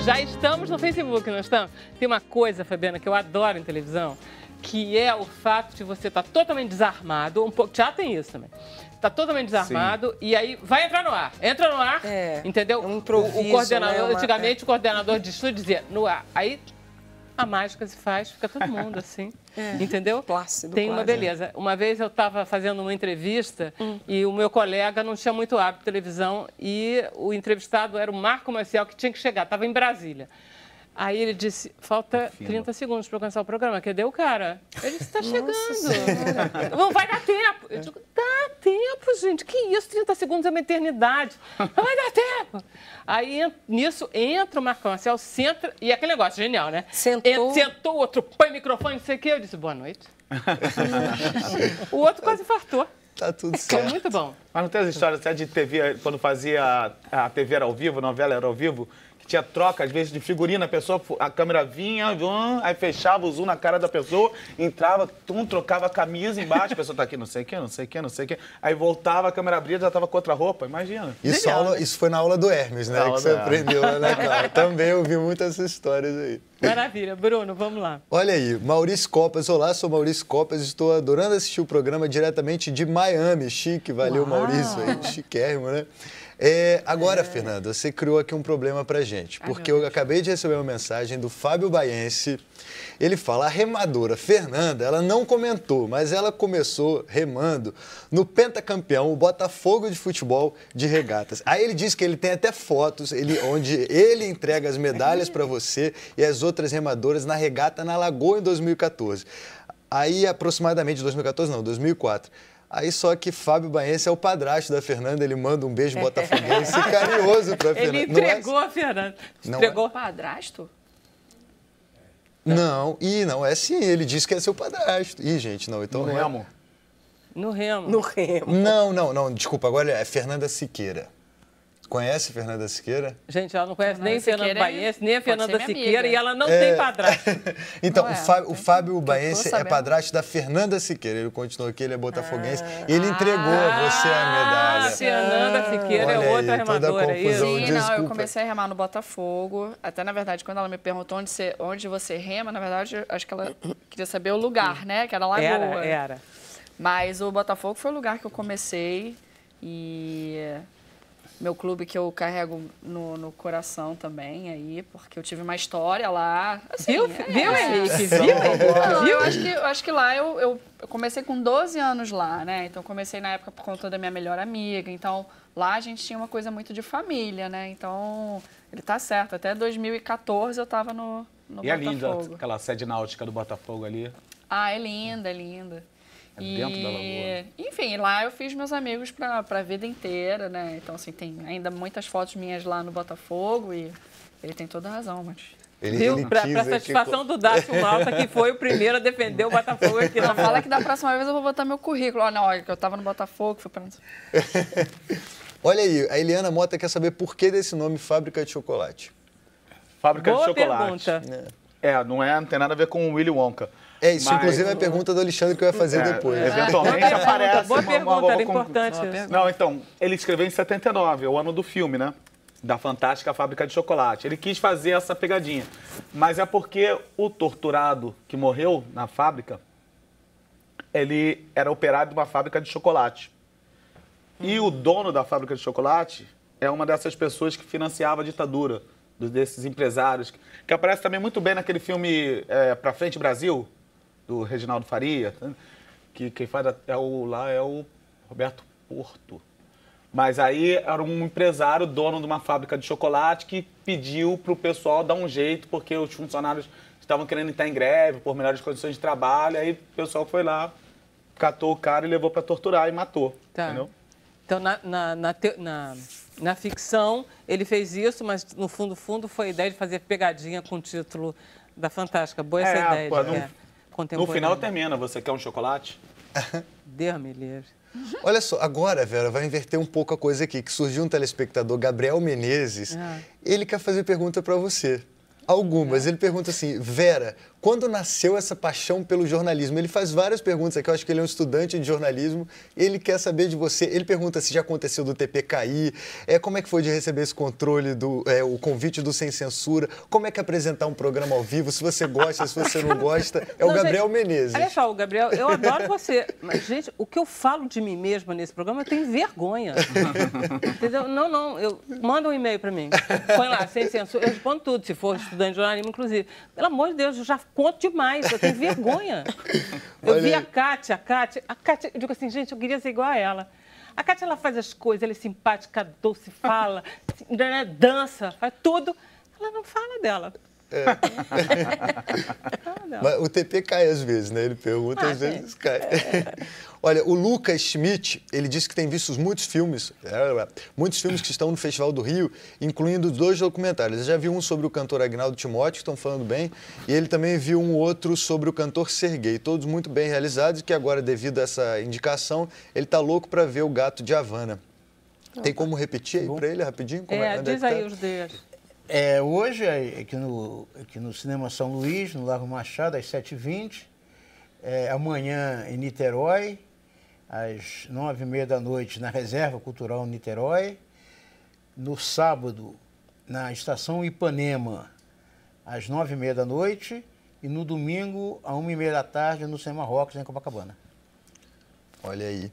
Speaker 1: Já estamos no Facebook, não estamos? Tem uma coisa, Fabiana, que eu adoro em televisão, que é o fato de você estar totalmente desarmado, um pouco, já tem isso também, está totalmente desarmado e aí vai entrar no ar. Entra no ar, entendeu?
Speaker 2: Um improviso,
Speaker 1: o coordenador,
Speaker 2: né?
Speaker 1: antigamente o coordenador de estúdio dizia no ar. Aí a mágica se faz, fica todo mundo assim, entendeu?
Speaker 2: Plácido.
Speaker 1: Tem uma beleza. Uma vez eu estava fazendo uma entrevista e o meu colega não tinha muito hábito de televisão e o entrevistado era o Marco Maciel, que tinha que chegar, estava em Brasília. Aí ele disse, falta 30 segundos para começar o programa. Cadê o cara? Ele disse, está chegando. Não vai dar tempo. Eu digo, dá tempo, gente. Que isso? 30 segundos é uma eternidade. Não vai dar tempo. Aí, nisso, entra o Marco Marcel, senta... E aquele negócio, genial, né? Sentou, o outro põe o microfone, não sei o quê. Eu disse, boa noite. O outro quase infartou.
Speaker 5: Tá tudo certo.
Speaker 1: Foi muito bom.
Speaker 6: Mas não tem as histórias até de TV, quando fazia a TV era ao vivo, a novela era ao vivo, que tinha troca, às vezes, de figurina, a câmera vinha, aí fechava o zoom na cara da pessoa, entrava, trocava a camisa embaixo, a pessoa tá aqui, não sei o quê, não sei o quê, não sei o quê. Aí voltava, a câmera abria, já tava com outra roupa, imagina.
Speaker 5: Isso foi na aula do Hermes, né? Que você aprendeu lá na cara. Também ouvi muitas histórias aí.
Speaker 1: Maravilha. Bruno, vamos lá.
Speaker 5: Olha aí, Maurício Copas. Olá, sou Maurício Copas, estou adorando assistir o programa diretamente de Miami. Chique, valeu, Maurício, aí, chiquérrimo, né? Agora, Fernanda, você criou aqui um problema pra gente, porque eu acabei de receber uma mensagem do Fábio Baense. Ele fala, a remadora Fernanda, ela não comentou, mas ela começou remando no pentacampeão, o Botafogo de futebol de regatas. Aí ele diz que ele tem até fotos onde ele entrega as medalhas para você e as outras remadoras na regata na Lagoa em 2014. Aí, aproximadamente, 2014 não, 2004. Aí só que Fábio Baense é o padrasto da Fernanda, ele manda um beijo botafoguense carinhoso pra Fernanda.
Speaker 1: Ele entregou a Fernanda.
Speaker 15: Entregou o padrasto?
Speaker 5: Não, não, é sim, ele disse que é seu padrasto. Ih, gente, não, então
Speaker 6: no
Speaker 5: não
Speaker 6: Remo?
Speaker 1: No Remo.
Speaker 2: No Remo.
Speaker 5: Não, desculpa, agora é Fernanda Siqueira. Conhece Fernanda Siqueira?
Speaker 1: Gente, ela não conhece nem Fernando Baense, nem a Fernanda Siqueira,
Speaker 15: amiga.
Speaker 1: E ela não tem padrasto.
Speaker 5: Então, o Fábio Baense é padrasto da Fernanda Siqueira. Ele continuou aqui, ele é botafoguense. E ele entregou a você a medalha.
Speaker 1: Fernanda Siqueira é outra remadora aí.
Speaker 15: Sim, não, eu comecei a remar no Botafogo. Até, na verdade, quando ela me perguntou onde você rema, na verdade, acho que ela queria saber o lugar, né? Que era Lagoa.
Speaker 1: Era.
Speaker 15: Mas o Botafogo foi o lugar que eu comecei e... Meu clube que eu carrego no coração também, aí, porque eu tive uma história lá. Assim,
Speaker 1: viu, Henrique? Viu?
Speaker 15: Eu acho que lá eu comecei com 12 anos lá, né? Então, comecei na época por conta da minha melhor amiga. Então, lá a gente tinha uma coisa muito de família, né? Então, ele tá certo. Até 2014 eu tava no Botafogo.
Speaker 6: E é linda aquela sede náutica do Botafogo ali?
Speaker 15: Ah, é linda, é linda.
Speaker 6: Dentro da Lagoa.
Speaker 15: Enfim, lá eu fiz meus amigos para a vida inteira, né? Então, assim, tem ainda muitas fotos minhas lá no Botafogo e ele tem toda a razão, mas...
Speaker 1: Viu? Para satisfação do Dácio Malta, que foi o primeiro a defender o Botafogo aqui.
Speaker 15: Não fala que da próxima vez eu vou botar meu currículo. Olha, que eu tava no Botafogo, fui pra...
Speaker 5: Olha aí, a Eliana Mota quer saber por que desse nome Fábrica de Chocolate.
Speaker 6: Fábrica
Speaker 1: Boa
Speaker 6: de Chocolate.
Speaker 1: Pergunta.
Speaker 6: Não tem nada a ver com o Willy Wonka.
Speaker 5: Isso, inclusive, é a pergunta do Alexandre que eu ia fazer depois.
Speaker 6: Eventualmente aparece
Speaker 1: boa pergunta, era importante.
Speaker 6: Não, então, ele escreveu em 79, é o ano do filme, né? Da fantástica Fábrica de Chocolate. Ele quis fazer essa pegadinha. Mas é porque o torturado que morreu na fábrica, ele era operário de uma fábrica de chocolate. E o dono da fábrica de chocolate é uma dessas pessoas que financiava a ditadura, desses empresários, que aparece também muito bem naquele filme Pra Frente Brasil, do Reginaldo Faria, que quem faz é o Roberto Porto. Mas aí era um empresário, dono de uma fábrica de chocolate, que pediu para o pessoal dar um jeito, porque os funcionários estavam querendo entrar em greve por melhores condições de trabalho. Aí o pessoal foi lá, catou o cara e levou para torturar e matou.
Speaker 1: Tá.
Speaker 6: Entendeu?
Speaker 1: Então, na ficção, ele fez isso, mas no fundo foi a ideia de fazer pegadinha com o título da Fantástica. Boa essa ideia.
Speaker 6: No final termina, você quer um chocolate?
Speaker 1: Deus me livre.
Speaker 5: Olha só, agora, Vera, vai inverter um pouco a coisa aqui, que surgiu um telespectador, Gabriel Menezes, ele quer fazer pergunta para você. Algumas. Ele pergunta assim, Vera, quando nasceu essa paixão pelo jornalismo? Ele faz várias perguntas aqui, eu acho que ele é um estudante de jornalismo, ele quer saber de você, ele pergunta se já aconteceu do TP cair, como é que foi de receber esse controle, o convite do Sem Censura, como é que é apresentar um programa ao vivo, se você gosta, se você não gosta, o Gabriel Menezes.
Speaker 1: Olha só, o Gabriel, eu adoro você, mas, gente, o que eu falo de mim mesma nesse programa, eu tenho vergonha. Entendeu? Não, manda um e-mail para mim, põe lá, Sem Censura, eu respondo tudo, se for estudante de jornalismo, inclusive. Pelo amor de Deus, eu já conto demais, eu tenho vergonha. Eu vi a Kátia, eu digo assim, gente, eu queria ser igual a ela. A Kátia, ela faz as coisas, ela é simpática, doce, fala, dança, faz tudo. Ela não fala dela.
Speaker 5: Mas o TP cai às vezes, né? Ele pergunta, às vezes cai. Olha, o Lucas Schmidt, ele disse que tem visto muitos filmes que estão no Festival do Rio, incluindo 2 documentários. Eu já vi um sobre o cantor Agnaldo Timóteo, que estão falando bem, e ele também viu um outro sobre o cantor Serguei, todos muito bem realizados, e que agora, devido a essa indicação, ele está louco para ver o Gato de Havana. Tem como repetir aí para ele, rapidinho?
Speaker 1: Diz aí os deles.
Speaker 3: Hoje, aqui no Cinema São Luís, no Largo Machado, às 7h20. Amanhã, em Niterói, às 9h30 da noite, na Reserva Cultural Niterói. No sábado, na Estação Ipanema, às 9h30 da noite. E no domingo, às 1h30 da tarde, no Cinema Rocks, em Copacabana.
Speaker 5: Olha aí.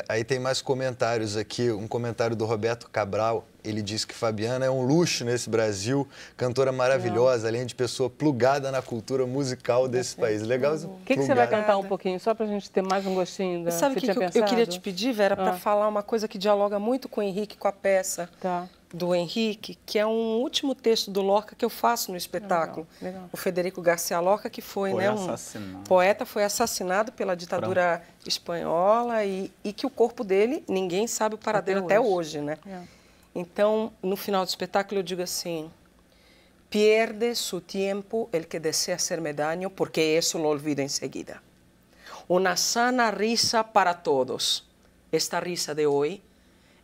Speaker 5: Aí tem mais comentários aqui, um comentário do Roberto Cabral, ele diz que Fabiana é um luxo nesse Brasil, cantora maravilhosa, além de pessoa plugada na cultura musical desse país. Legal.
Speaker 1: O que você vai cantar um pouquinho, só pra gente ter mais um gostinho?
Speaker 2: Sabe o que eu queria te pedir, Vera, para falar uma coisa que dialoga muito com o Henrique, com a peça do Henrique, que é um último texto do Lorca que eu faço no espetáculo.
Speaker 1: Legal.
Speaker 2: O Federico Garcia Lorca, que foi né, um poeta, foi assassinado pela ditadura espanhola e que o corpo dele, ninguém sabe o paradeiro até hoje, né? Então, no final do espetáculo, eu digo assim: pierde su tiempo el que desea hacerme daño, porque eso lo olvido enseguida. Una sana risa para todos. Esta risa de hoy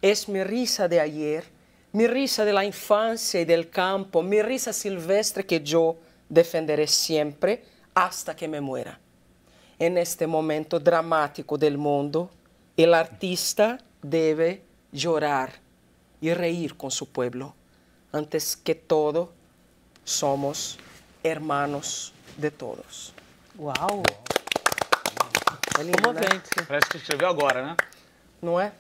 Speaker 2: es mi risa de ayer, mi risa de la infancia y del campo, mi risa silvestre que yo defenderé siempre hasta que me muera. En este momento dramático del mundo, el artista debe llorar y reír con su pueblo. Antes que todo, somos hermanos de todos.
Speaker 1: Uau!
Speaker 2: É lindo, né?
Speaker 6: Parece que escreveu agora, né?
Speaker 2: Não é?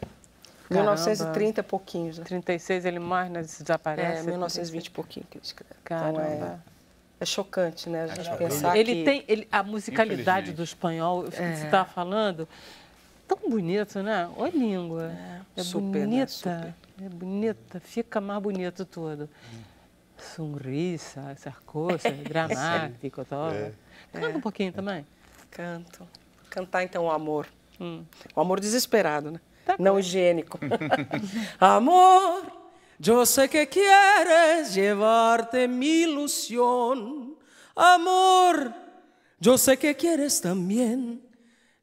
Speaker 2: 1930 e pouquinhos. Né?
Speaker 1: 36 ele morre, né? Desaparece.
Speaker 2: 1920 e pouquinho que ele escreve.
Speaker 1: Caramba.
Speaker 2: Então é chocante, né? A gente pensar
Speaker 1: ele tem a musicalidade do espanhol, que você estava falando, tão bonito, né? Olha a língua. É
Speaker 2: super,
Speaker 1: bonita.
Speaker 2: né? Super.
Speaker 1: É bonita, fica mais bonito tudo. Sonrisa, essas coisas, dramático, todo. Canta um pouquinho também.
Speaker 2: Canto. Cantar, então, o amor. O amor desesperado, né? Não higiênico. Amor, yo sé que quieres llevarte mi ilusión. Amor, yo sé que quieres también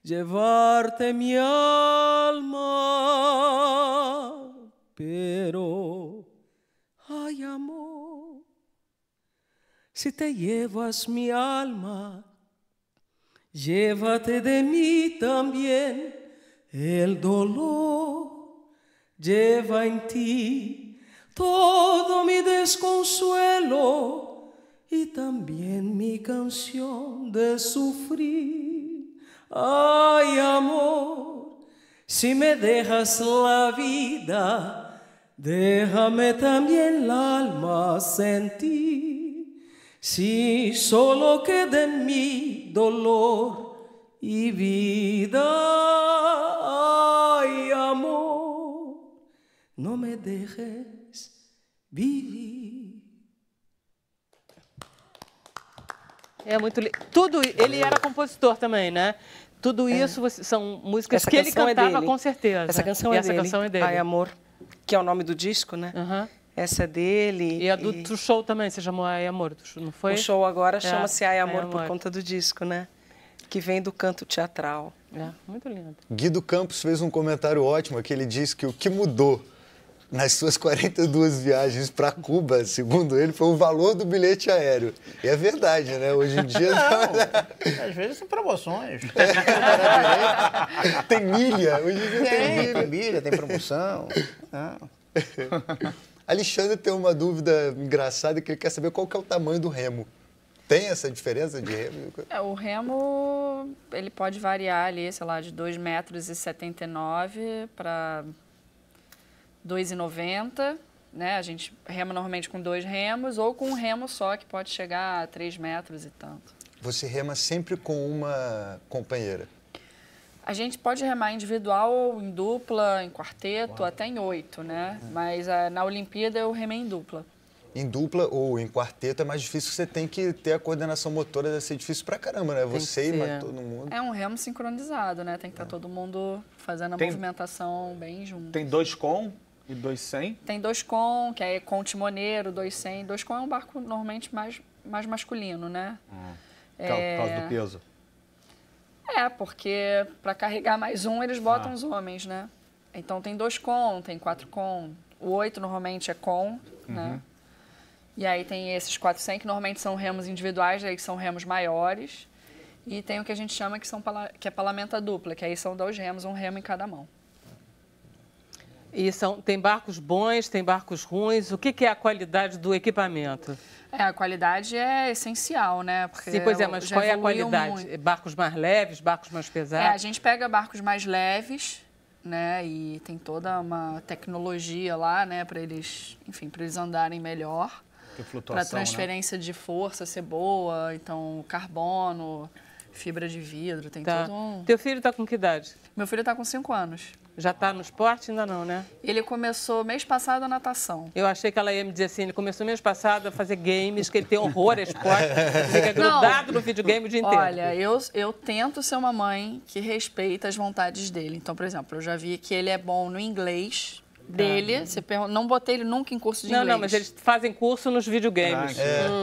Speaker 2: llevarte mi alma. Pero, ay, amor, si te llevas mi alma, llévate de mí también el dolor. Lleva en ti todo mi desconsuelo y también mi canción de sufrir. Ay, amor, si me dejas la vida, déjame también el alma sentir. Si solo queda en mí dolor y vida, ay, amor, no me dejes vivir.
Speaker 1: É muito lindo. Tudo, ele era compositor também, né? Tudo isso são músicas que ele cantava com certeza.
Speaker 2: Essa canção é dele. Ai, amor, que é o nome do disco, né? Essa é dele.
Speaker 1: E a do show também, você chamou Ai, amor, não foi?
Speaker 2: O show agora chama-se Ai, amor, por conta do disco, né? Que vem do canto teatral.
Speaker 1: Muito lindo.
Speaker 5: Guido Campos fez um comentário ótimo, que ele disse que o que mudou nas suas 42 viagens para Cuba, segundo ele, foi o valor do bilhete aéreo. E é verdade, né? Hoje em dia...
Speaker 3: Não, às vezes tem promoções.
Speaker 5: Tem milha. Hoje em dia
Speaker 3: tem milha, tem promoção.
Speaker 5: Alexandre tem uma dúvida engraçada, que ele quer saber qual que é o tamanho do remo. Tem essa diferença de remo?
Speaker 15: O remo, ele pode variar ali, sei lá, de 2,79 m para 2,90 m, né? A gente rema normalmente com 2 remos ou com um remo só, que pode chegar a 3 metros e tanto.
Speaker 5: Você rema sempre com uma companheira?
Speaker 15: A gente pode remar individual, em dupla, em quarteto, até em 8, né? Mas na Olimpíada eu remei em dupla.
Speaker 5: Em dupla ou em quarteto é mais difícil, você tem que ter a coordenação motora, deve ser difícil pra caramba, né? Você e todo mundo.
Speaker 15: É um remo sincronizado, né? Tem que estar todo mundo fazendo a movimentação bem junto.
Speaker 6: Tem 2 com e 2 sem?
Speaker 15: Tem 2 com, que é com timoneiro, 2 sem. 2 com é um barco normalmente mais masculino, né?
Speaker 6: Por causa do peso?
Speaker 15: Porque para carregar mais um, eles botam os homens, né? Então tem 2 com, tem 4 com. O 8 normalmente é com, né? E aí tem esses 4 sem, que normalmente são remos individuais, aí que são remos maiores. E tem o que a gente chama que é palamenta dupla, que aí são 2 remos, um remo em cada mão.
Speaker 1: E tem barcos bons, tem barcos ruins. O que é a qualidade do equipamento?
Speaker 15: A qualidade é essencial, né? Porque
Speaker 1: sim, pois é, mas qual é a qualidade? Muito. Barcos mais leves, barcos mais pesados?
Speaker 15: A gente pega barcos mais leves, né? E tem toda uma tecnologia lá, né? Para eles, enfim, para eles andarem melhor. Para a transferência, né, de força ser boa, então carbono, fibra de vidro, tem todo um...
Speaker 1: Teu filho está com que idade?
Speaker 15: Meu filho está com 5 anos.
Speaker 1: Já está no esporte? Ainda não, né?
Speaker 15: Ele começou mês passado a natação.
Speaker 1: Eu achei que ela ia me dizer assim, ele começou mês passado a fazer games, que ele tem horror a esporte, fica grudado no videogame o dia inteiro.
Speaker 15: Olha, eu tento ser uma mãe que respeita as vontades dele. Então, por exemplo, eu já vi que ele é bom no inglês dele. Você não botei ele nunca em curso de inglês.
Speaker 1: Não, mas eles fazem curso nos videogames.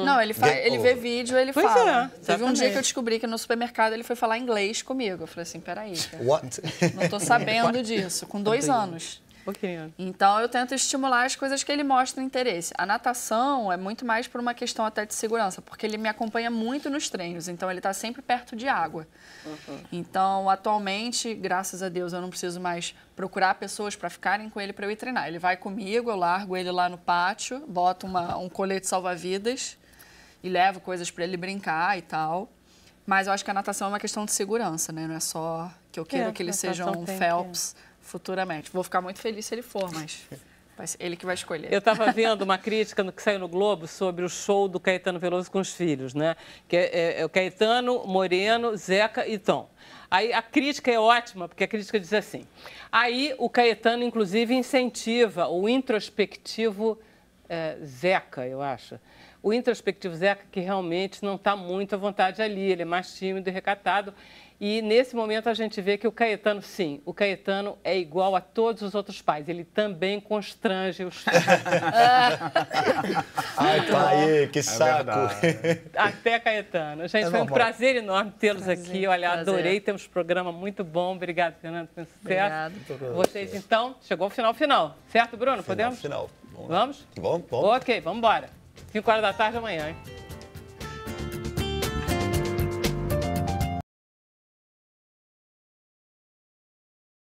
Speaker 15: Não, ele vê vídeo, ele
Speaker 1: pois
Speaker 15: fala. Teve um dia que eu descobri que no supermercado ele foi falar inglês comigo. Eu falei assim, peraí, cara.
Speaker 5: What?
Speaker 15: Não tô sabendo disso, com 2 anos. Então, eu tento estimular as coisas que ele mostra interesse. A natação é muito mais por uma questão até de segurança, porque ele me acompanha muito nos treinos, então ele está sempre perto de água. Então, atualmente, graças a Deus, eu não preciso mais procurar pessoas para ficarem com ele para eu ir treinar. Ele vai comigo, eu largo ele lá no pátio, boto um colete salva-vidas e levo coisas para ele brincar e tal. Mas eu acho que a natação é uma questão de segurança, né? Não é só que eu queira que ele seja um Phelps futuramente. Vou ficar muito feliz se ele for, mas vai ser ele que vai escolher.
Speaker 1: Eu estava vendo uma crítica que saiu no Globo sobre o show do Caetano Veloso com os filhos, né? Que é o Caetano, Moreno, Zeca e Tom. Aí a crítica é ótima, porque a crítica diz assim, aí o Caetano, inclusive, incentiva o introspectivo Zeca, eu acho. O introspectivo Zeca, que realmente não está muito à vontade ali, ele é mais tímido e recatado. E nesse momento a gente vê que o Caetano, sim, o Caetano é igual a todos os outros pais. Ele também constrange os filhos.
Speaker 5: Ai, pai, que saco.
Speaker 1: Até Caetano. Gente, foi um prazer enorme tê-los aqui. Olha, adorei, temos um programa muito bom. Obrigado, Fernando, pelo sucesso. Vocês, então, chegou ao final. Certo, Bruno? Podemos?
Speaker 5: Final.
Speaker 1: Vamos?
Speaker 5: Vamos.
Speaker 1: Ok, vamos embora. 5 horas da tarde amanhã, hein?